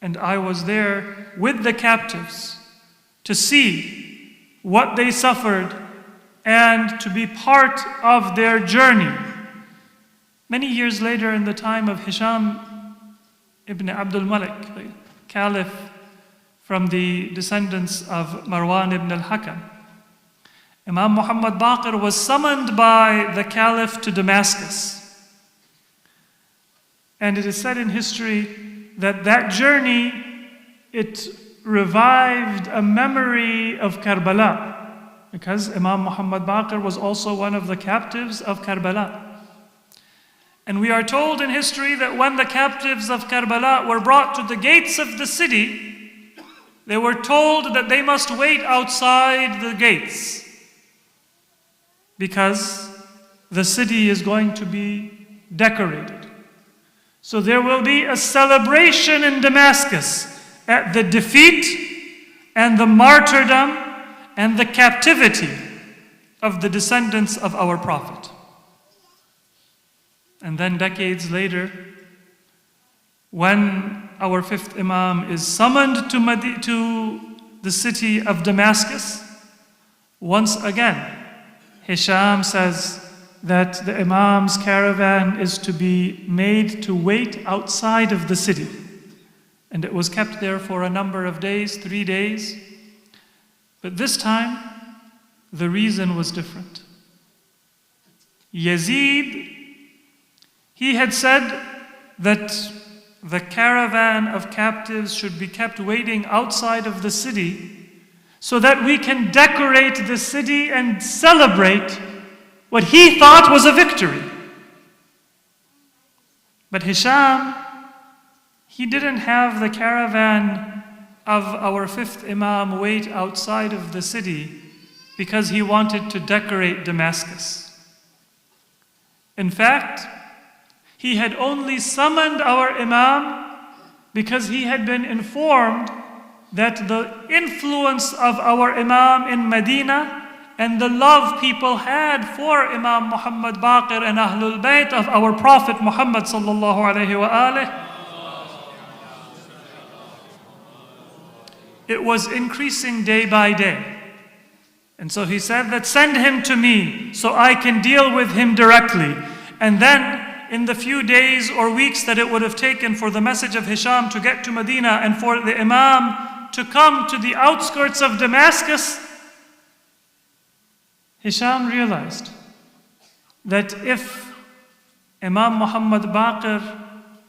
And I was there with the captives to see what they suffered and to be part of their journey. Many years later, in the time of Hisham ibn Abdul Malik, the caliph from the descendants of Marwan ibn al-Hakam, Imam Muhammad Baqir was summoned by the caliph to Damascus. And it is said in history that that journey, it revived a memory of Karbala, because Imam Muhammad Baqir was also one of the captives of Karbala. And we are told in history that when the captives of Karbala were brought to the gates of the city, they were told that they must wait outside the gates, because the city is going to be decorated. So there will be a celebration in Damascus at the defeat and the martyrdom and the captivity of the descendants of our Prophet. And then decades later, when our fifth Imam is summoned to the city of Damascus, once again, Hisham says that the Imam's caravan is to be made to wait outside of the city. And it was kept there for a number of days, 3 days. But this time, the reason was different. Yazid, he had said that the caravan of captives should be kept waiting outside of the city so that we can decorate the city and celebrate what he thought was a victory. But Hisham, he didn't have the caravan of our fifth Imam wait outside of the city because he wanted to decorate Damascus. In fact, he had only summoned our Imam because he had been informed that the influence of our Imam in Medina and the love people had for Imam Muhammad Baqir and Ahlul Bayt of our Prophet Muhammad sallallahu alayhi wa alih, it was increasing day by day. And so he said that send him to me so I can deal with him directly. And then in the few days or weeks that it would have taken for the message of Hisham to get to Medina and for the Imam to come to the outskirts of Damascus, Hisham realized that if Imam Muhammad Baqir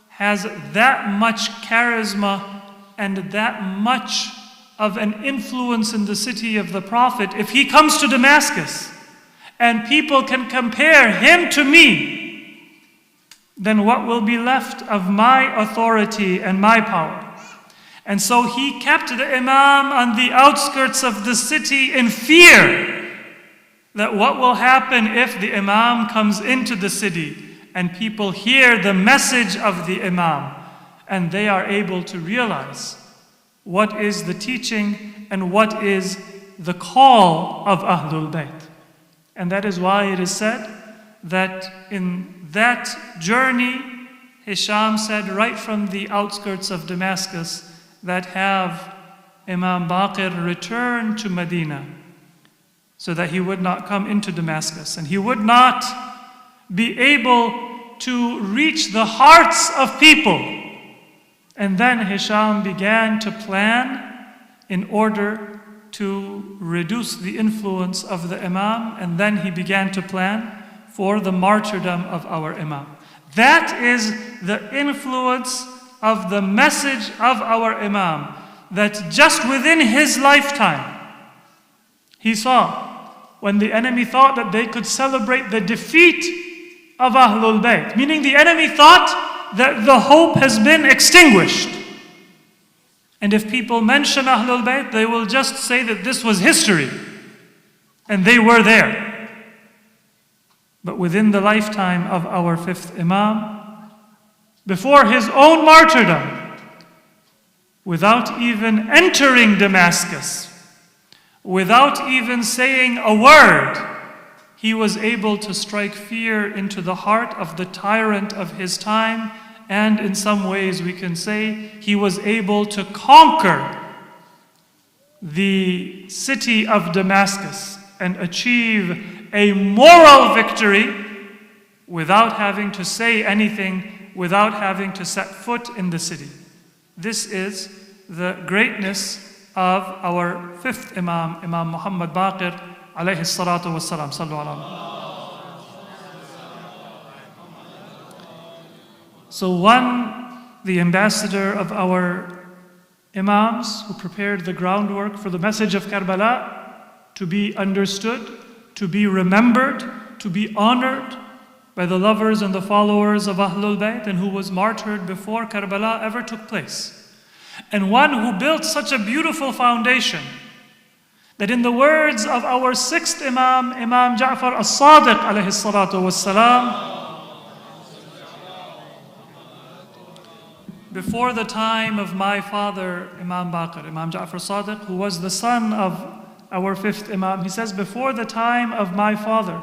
has that much charisma and that much of an influence in the city of the Prophet, if he comes to Damascus and people can compare him to me, then what will be left of my authority and my power? And so he kept the Imam on the outskirts of the city in fear that what will happen if the Imam comes into the city and people hear the message of the Imam and they are able to realize what is the teaching and what is the call of Ahlul Bayt. And that is why it is said that in that journey, Hisham said right from the outskirts of Damascus that have Imam Baqir return to Medina so that he would not come into Damascus and he would not be able to reach the hearts of people. And then Hisham began to plan in order to reduce the influence of the Imam, and then he began to plan for the martyrdom of our Imam. That is the influence of the message of our Imam, that just within his lifetime, he saw when the enemy thought that they could celebrate the defeat of Ahlul Bayt, meaning the enemy thought that the hope has been extinguished. And if people mention Ahlul Bayt, they will just say that this was history, and they were there. But within the lifetime of our fifth Imam, before his own martyrdom, without even entering Damascus, without even saying a word, he was able to strike fear into the heart of the tyrant of his time, and in some ways we can say he was able to conquer the city of Damascus and achieve a moral victory without having to say anything, without having to set foot in the city. This is the greatness of our fifth Imam, Imam Muhammad Baqir, alayhi salatu wassalam. Sallu ala. So one, the ambassador of our Imams who prepared the groundwork for the message of Karbala to be understood, to be remembered, to be honored by the lovers and the followers of Ahlul Bayt, and who was martyred before Karbala ever took place. And one who built such a beautiful foundation that in the words of our sixth Imam, Imam Ja'far as-Sadiq alayhi salatu wassalam, before the time of my father, Imam Baqir, Imam Ja'far as-Sadiq, who was the son of our fifth Imam, he says, before the time of my father,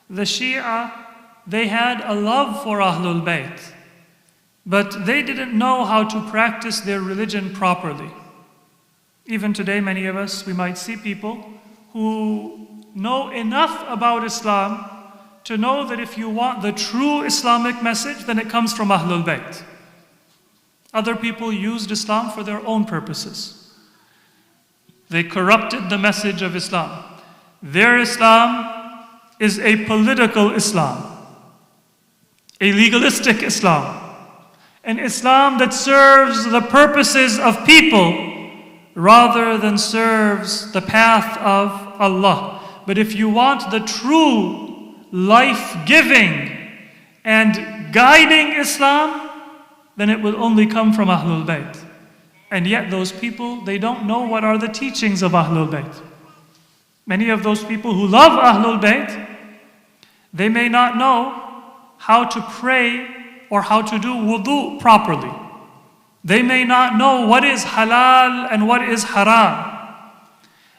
the Shia, they had a love for Ahlul Bayt, but they didn't know how to practice their religion properly. Even today, many of us, we might see people who know enough about Islam to know that if you want the true Islamic message, then it comes from Ahlul Bayt. Other people used Islam for their own purposes. They corrupted the message of Islam. Their Islam is a political Islam, a legalistic Islam, an Islam that serves the purposes of people rather than serves the path of Allah. But if you want the true life-giving and guiding Islam, then it will only come from Ahlul Bayt. And yet those people, they don't know what are the teachings of Ahlul Bayt. Many of those people who love Ahlul Bayt, they may not know how to pray or how to do wudu properly. They may not know what is halal and what is haram.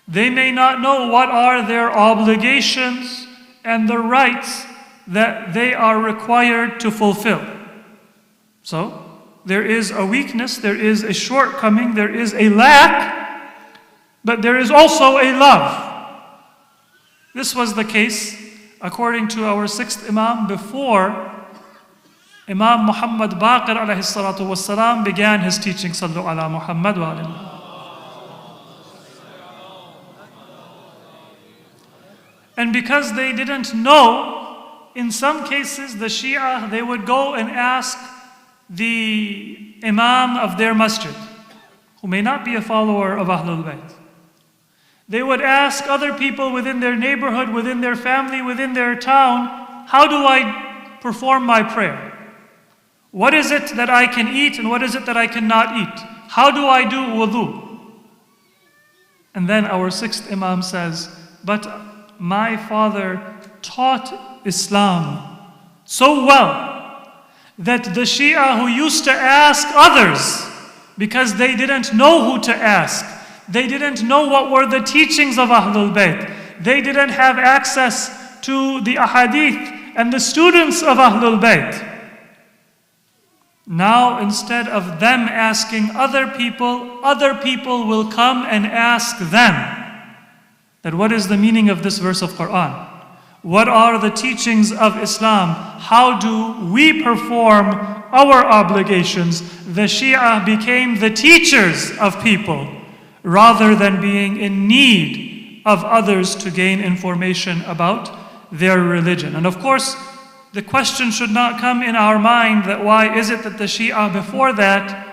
They may not know what are their obligations and the rights that they are required to fulfill. So, there is a weakness, there is a shortcoming, there is a lack, but there is also a love. This was the case, according to our sixth Imam, before Imam Muhammad Baqir alayhi salatu wassalam began his teaching. Sallu ala Muhammad wa alayhi. And because they didn't know, in some cases the Shia, they would go and ask the Imam of their Masjid, who may not be a follower of Ahlul Bayt. They would ask other people within their neighborhood, within their family, within their town, how do I perform my prayer? What is it that I can eat and what is it that I cannot eat? How do I do wudu? And then our sixth Imam says, but my father taught Islam so well that the Shia who used to ask others because they didn't know who to ask, they didn't know what were the teachings of Ahlul Bayt, they didn't have access to the ahadith and the students of Ahlul Bayt. Now, instead of them asking other people will come and ask them that what is the meaning of this verse of Quran? What are the teachings of Islam? How do we perform our obligations? The Shia became the teachers of people rather than being in need of others to gain information about their religion. And of course, the question should not come in our mind that why is it that the Shia before that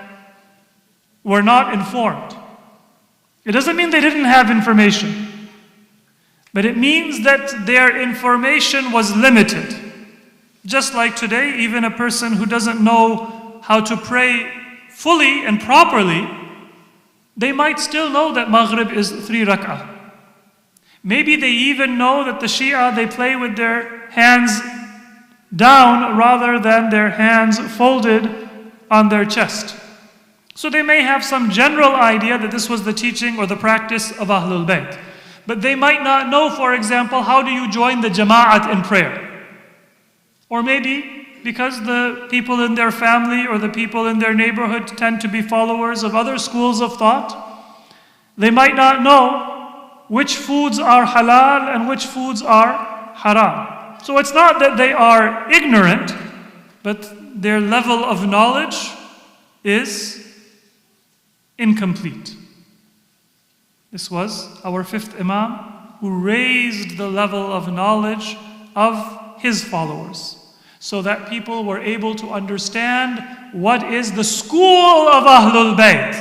were not informed? It doesn't mean they didn't have information, but it means that their information was limited. Just like today, even a person who doesn't know how to pray fully and properly, they might still know that Maghrib is 3 rak'ah. Maybe they even know that the Shia, they play with their hands down rather than their hands folded on their chest. So they may have some general idea that this was the teaching or the practice of Ahlul Bayt. But they might not know, for example, how do you join the Jama'at in prayer? Or maybe because the people in their family or the people in their neighborhood tend to be followers of other schools of thought, they might not know which foods are halal and which foods are haram. So it's not that they are ignorant, but their level of knowledge is incomplete. This was our fifth Imam who raised the level of knowledge of his followers so that people were able to understand what is the school of Ahlul Bayt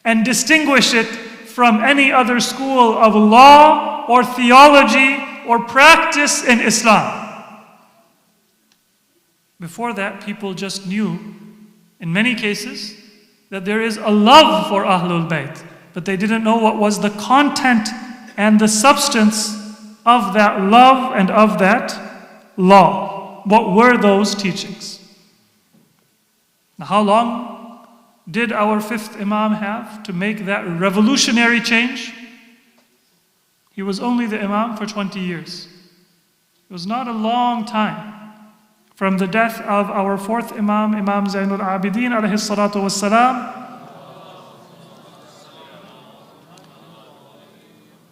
and distinguish it from any other school of law or theology or practice in Islam. Before that, people just knew, in many cases, that there is a love for Ahlul Bayt, but they didn't know what was the content and the substance of that love and of that law. What were those teachings? Now, how long did our fifth Imam have to make that revolutionary change? He was only the Imam for 20 years. It was not a long time from the death of our fourth Imam, Imam Zainul Abidin alayhi salatu wassalam,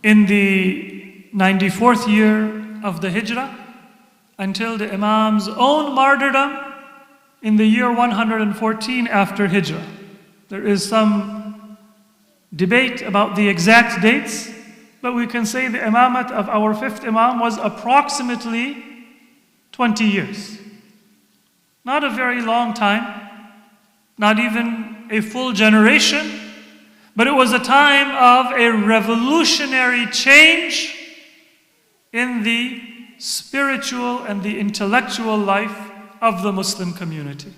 in the 94th year of the Hijrah, until the Imam's own martyrdom in the year 114 after Hijrah. There is some debate about the exact dates, but we can say the imamat of our fifth Imam was approximately 20 years. Not a very long time, not even a full generation, but it was a time of a revolutionary change in the spiritual and the intellectual life of the Muslim community.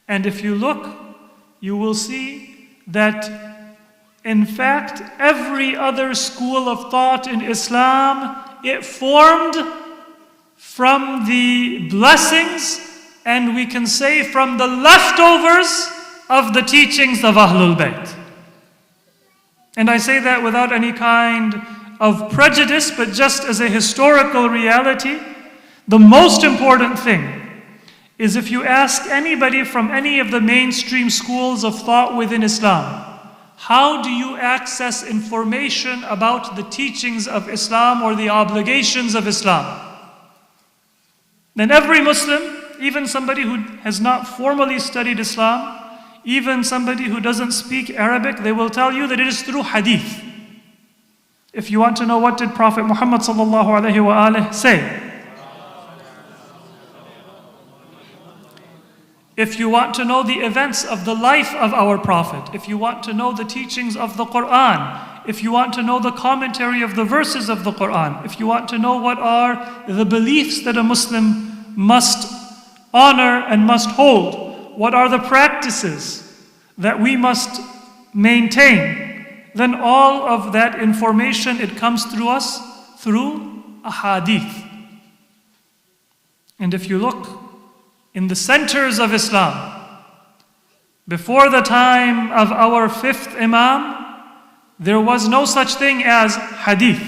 And if you look, you will see that in fact every other school of thought in Islam, it formed from the blessings and we can say from the leftovers of the teachings of Ahlul Bayt. And I say that without any kind of prejudice, but just as a historical reality. The most important thing is if you ask anybody from any of the mainstream schools of thought within Islam, how do you access information about the teachings of Islam or the obligations of Islam? Then every Muslim, even somebody who has not formally studied Islam, even somebody who doesn't speak Arabic, they will tell you that it is through hadith. If you want to know what did Prophet Muhammad sallallahu alaihi wa say, if you want to know the events of the life of our Prophet, if you want to know the teachings of the Quran, if you want to know the commentary of the verses of the Quran, if you want to know what are the beliefs that a Muslim must honor and must hold, what are the practices that we must maintain, then all of that information, it comes through us through a hadith. And if you look in the centers of Islam, before the time of our fifth Imam, there was no such thing as hadith.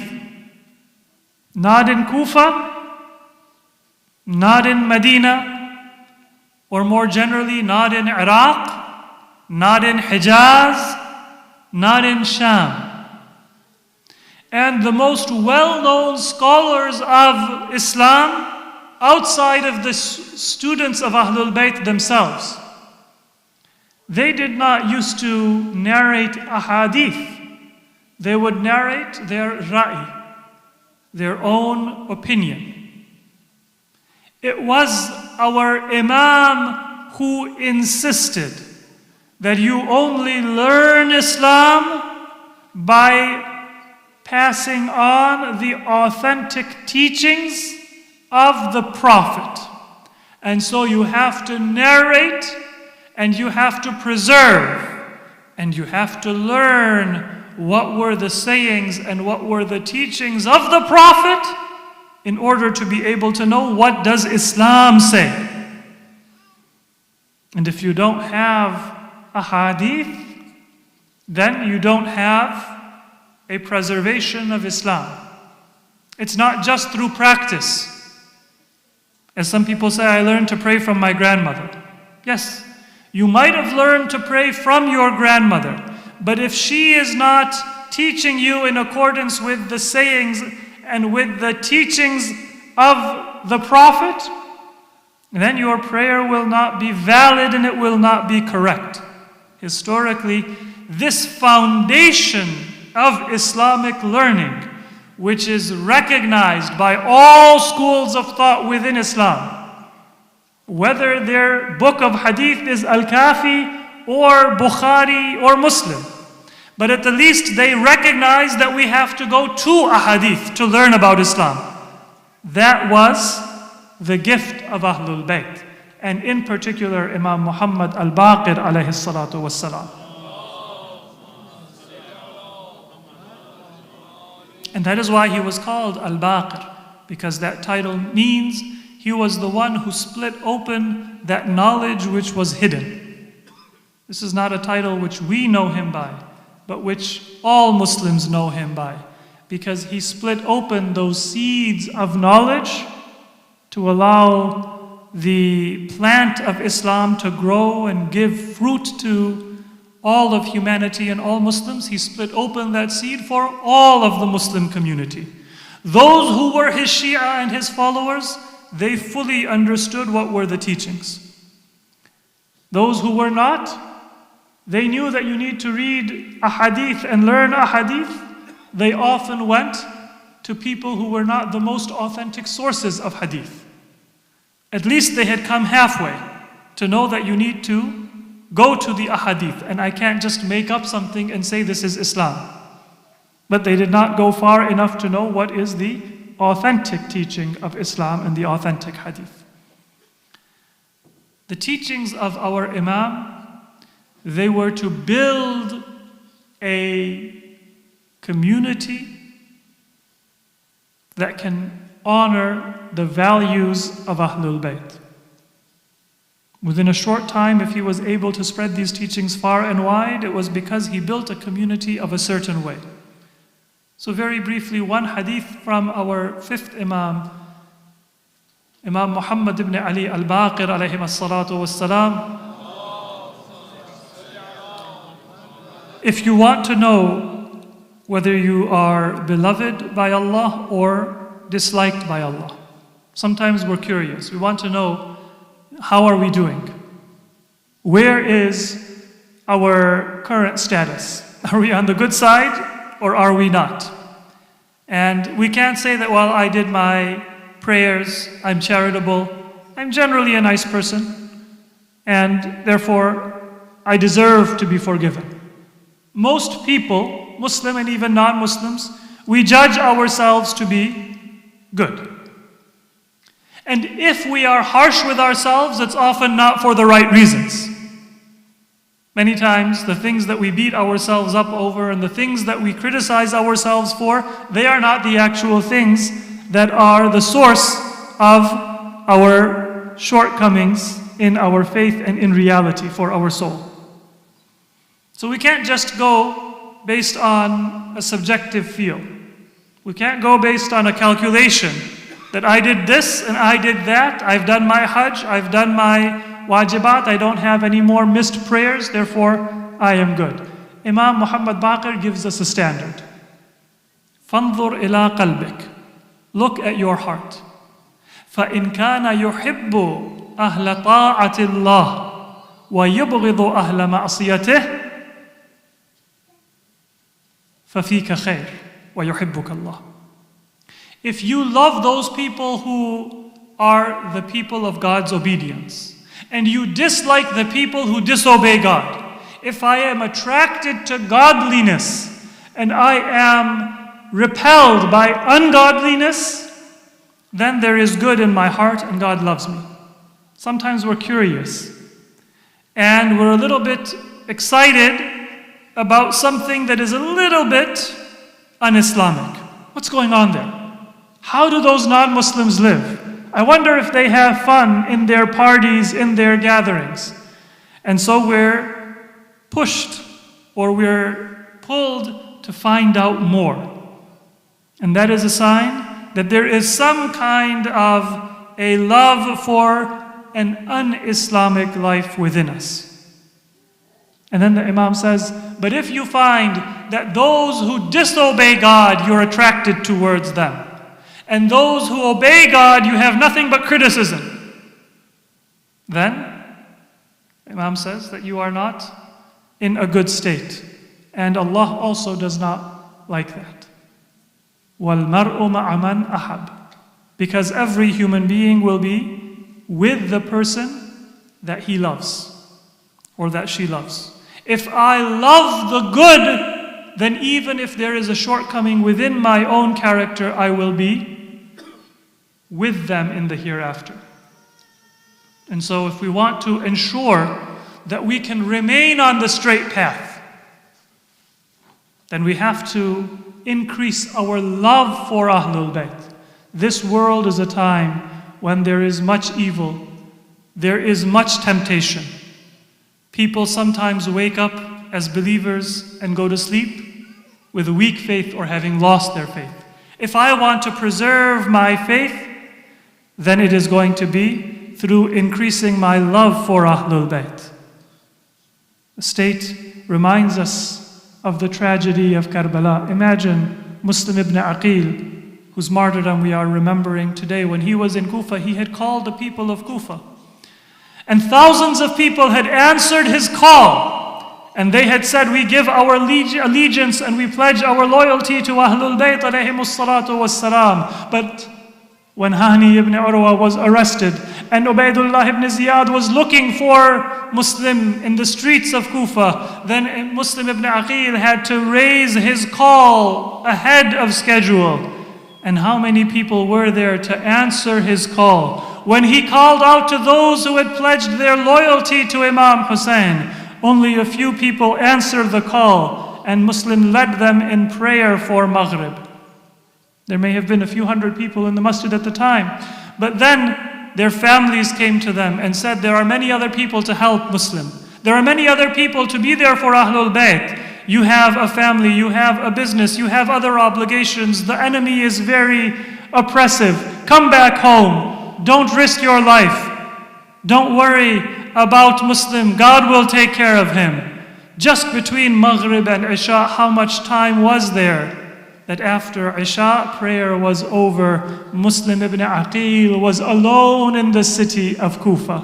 Not in Kufa, not in Medina, or more generally, not in Iraq, not in Hijaz, not in Sham. And the most well-known scholars of Islam, outside of the students of Ahlul Bayt themselves, they did not used to narrate a hadith. They would narrate their ra'i, their own opinion. It was our Imam who insisted that you only learn Islam by passing on the authentic teachings of the Prophet. And so you have to narrate, and you have to preserve, and you have to learn what were the sayings and what were the teachings of the Prophet in order to be able to know what does Islam say. And if you don't have a hadith, then you don't have a preservation of Islam. It's not just through practice. As some people say, I learned to pray from my grandmother. Yes, you might have learned to pray from your grandmother, but if she is not teaching you in accordance with the sayings and with the teachings of the Prophet, then your prayer will not be valid and it will not be correct. Historically, this foundation of Islamic learning, which is recognized by all schools of thought within Islam, whether their book of hadith is Al-Kafi or Bukhari or Muslim, but at the least they recognize that we have to go to a hadith to learn about Islam. That was the gift of Ahlul Bayt, and in particular Imam Muhammad al-Baqir alayhi salatu wassalam. And that is why he was called al-Baqir, because that title means he was the one who split open that knowledge which was hidden. This is not a title which we know him by, but which all Muslims know him by, because he split open those seeds of knowledge to allow the plant of Islam to grow and give fruit to all of humanity and all Muslims. He split open that seed for all of the Muslim community. Those who were his Shia and his followers, they fully understood what were the teachings. Those who were not, they knew that you need to read a hadith and learn a hadith. They often went to people who were not the most authentic sources of hadith. At least they had come halfway to know that you need to go to the ahadith, and I can't just make up something and say this is Islam. But they did not go far enough to know what is the authentic teaching of Islam and the authentic hadith. The teachings of our Imam, they were to build a community that can honor the values of Ahlul Bayt. Within a short time, if he was able to spread these teachings far and wide, it was because he built a community of a certain way. So very briefly, one hadith from our fifth Imam, Imam Muhammad ibn Ali al-Baqir alayhi as-salatu was-salam. If you want to know whether you are beloved by Allah or disliked by Allah, sometimes we're curious. We want to know, how are we doing? Where is our current status? Are we on the good side or are we not? And we can't say that, well, I did my prayers, I'm charitable, I'm generally a nice person, and therefore I deserve to be forgiven. Most people, Muslim and even non-Muslims, we judge ourselves to be good. And if we are harsh with ourselves, it's often not for the right reasons. Many times, the things that we beat ourselves up over and the things that we criticize ourselves for, they are not the actual things that are the source of our shortcomings in our faith and in reality for our soul. So we can't just go based on a subjective feel. We can't go based on a calculation that I did this and I did that, I've done my Hajj, I've done my wajibat, I don't have any more missed prayers, therefore I am good. Imam Muhammad Baqir gives us a standard. فَانظُرْ إِلَىٰ قَلْبِكَ. Look at your heart. فَإِنْ كَانَ يُحِبُّ أَهْلَ طَاعَةِ اللَّهِ وَيُبْغِضُ أَهْلَ مَعْصِيَتِهِ فَفِيكَ خَيْرٌ وَيُحِبُّكَ اللَّهُ. If you love those people who are the people of God's obedience, and you dislike the people who disobey God, if I am attracted to godliness and I am repelled by ungodliness, then there is good in my heart and God loves me. Sometimes we're curious and we're a little bit excited about something that is a little bit un-Islamic. What's going on there? How do those non-Muslims live? I wonder if they have fun in their parties, in their gatherings. And so we're pushed or we're pulled to find out more. And that is a sign that there is some kind of a love for an un-Islamic life within us. And then the Imam says, but if you find that those who disobey God, you're attracted towards them, and those who obey God, you have nothing but criticism, then Imam says that you are not in a good state. And Allah also does not like that. وَالْمَرْءُ مَعَ مَنْ أَحَبَّ. Because every human being will be with the person that he loves or that she loves. If I love the good, then even if there is a shortcoming within my own character, I will be with them in the hereafter. And so if we want to ensure that we can remain on the straight path, then we have to increase our love for Ahlul Bayt. This world is a time when there is much evil, there is much temptation. People sometimes wake up as believers and go to sleep with a weak faith or having lost their faith. If I want to preserve my faith, then it is going to be through increasing my love for Ahlul Bayt. The state reminds us of the tragedy of Karbala. Imagine Muslim ibn Aqil, whose martyrdom we are remembering today. When he was in Kufa, he had called the people of Kufa. And thousands of people had answered his call. And they had said, we give our allegiance and we pledge our loyalty to Ahlul Bayt alayhimus salatu wassalam. But when Hani ibn Urwa was arrested and Ubaidullah ibn Ziyad was looking for Muslim in the streets of Kufa, then Muslim ibn Aqil had to raise his call ahead of schedule. And how many people were there to answer his call? When he called out to those who had pledged their loyalty to Imam Hussein, only a few people answered the call, and Muslim led them in prayer for Maghrib. There may have been a few hundred people in the masjid at the time, but then their families came to them and said, there are many other people to help Muslim. There are many other people to be there for Ahlul Bayt. You have a family, you have a business, you have other obligations. The enemy is very oppressive. Come back home. Don't risk your life. Don't worry about Muslim. God will take care of him. Just between Maghrib and Isha, how much time was there? That after Isha prayer was over, Muslim ibn Aqil was alone in the city of Kufa.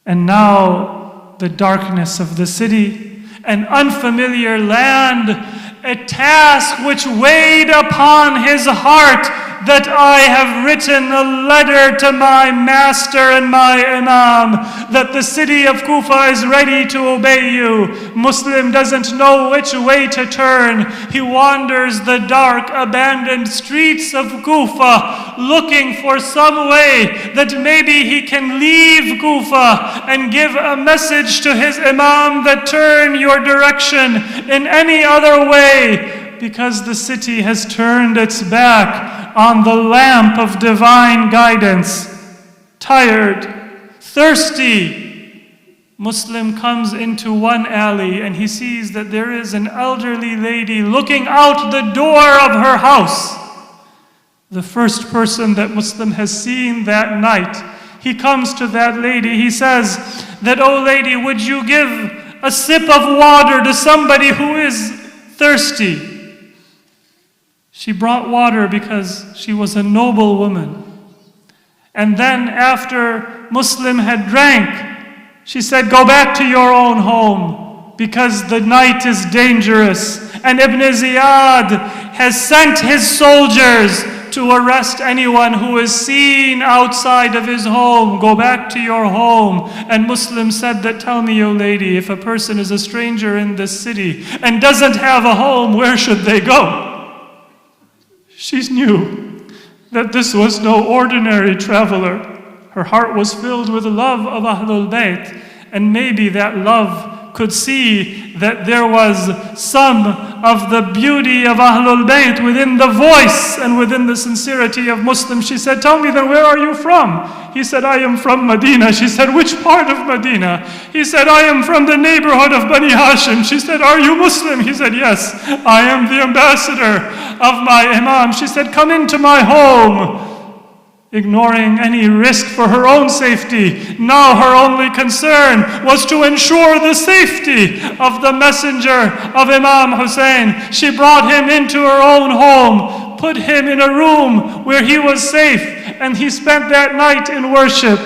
And now the darkness of the city, an unfamiliar land, a task which weighed upon his heart, that I have written a letter to my master and my Imam, that the city of Kufa is ready to obey you. Muslim doesn't know which way to turn. He wanders the dark, abandoned streets of Kufa, looking for some way that maybe he can leave Kufa and give a message to his Imam that turn your direction in any other way, because the city has turned its back on the lamp of divine guidance. Tired, thirsty, Muslim comes into one alley and he sees that there is an elderly lady looking out the door of her house. The first person that Muslim has seen that night, he comes to that lady. He says that, oh lady, would you give a sip of water to somebody who is thirsty? She brought water because she was a noble woman. And then after Muslim had drank, she said, go back to your own home because the night is dangerous. And Ibn Ziyad has sent his soldiers to arrest anyone who is seen outside of his home. Go back to your home. And Muslim said that, tell me, O lady, if a person is a stranger in this city and doesn't have a home, where should they go? She knew that this was no ordinary traveler. Her heart was filled with the love of Ahlul Bayt, and maybe that love could see that there was some of the beauty of Ahlul Bayt within the voice and within the sincerity of Muslims. She said, tell me then, where are you from? He said, I am from Medina. She said, which part of Medina? He said, I am from the neighborhood of Bani Hashim. She said, are you Muslim? He said, yes, I am the ambassador of my Imam. She said, come into my home. Ignoring any risk for her own safety, now her only concern was to ensure the safety of the messenger of Imam Hussein. She brought him into her own home, put him in a room where he was safe, and he spent that night in worship.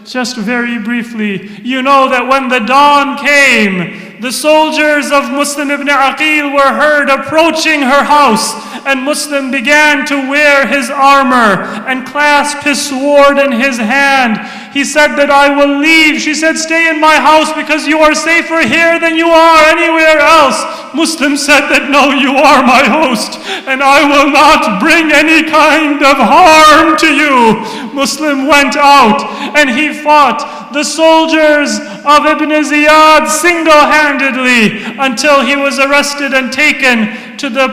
Just very briefly, you know that when the dawn came, the soldiers of Muslim ibn Aqil were heard approaching her house, and Muslim began to wear his armor and clasp his sword in his hand. He said that I will leave. She said, stay in my house because you are safer here than you are anywhere else. Muslim said that no, you are my host, and I will not bring any kind of harm to you. Muslim went out and he fought the soldiers of Ibn Ziyad single-handedly until he was arrested and taken to the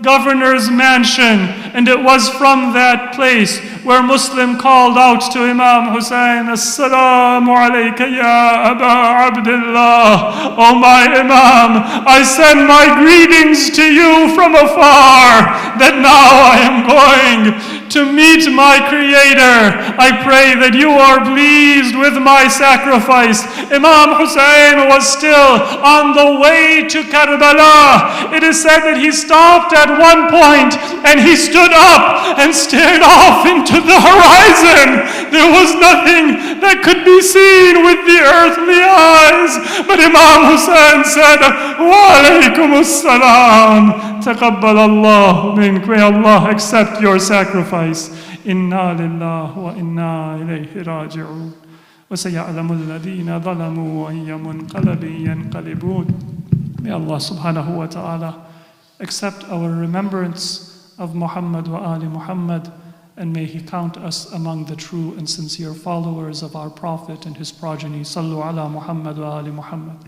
governor's mansion. And it was from that place where Muslim called out to Imam Hussein, Assalamu alayka ya Aba Abdullah. Oh my Imam, I send my greetings to you from afar, that now I am going to meet my Creator. I pray that you are pleased with my sacrifice. Imam Hussein was still on the way to Karbala. It is said that he stopped at one point and he stood up and stared off into the horizon. There was nothing that could be seen with the earthly eyes. But Imam Hussein said, Wa alaykum as-salam. Taqabbal Allah mink. May Allah accept your sacrifice. Inna lillahi wa inna ilayhi raji'un. وَسَيَعْلَمُ الَّذِينَ ظَلَمُوا وَأَيَّ مُنْقَلَبٍ يَنْقَلِبُونَ. May Allah subhanahu wa ta'ala accept our remembrance of Muhammad wa Ali Muhammad, and may He count us among the true and sincere followers of our Prophet and his progeny. Sallu ala Muhammad wa Ali Muhammad.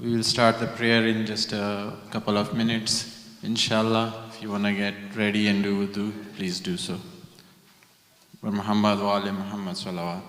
We will start the prayer in just a couple of minutes, inshallah. If you want to get ready and do wudu, please do so. Muhammad wa Ali Muhammad salawat.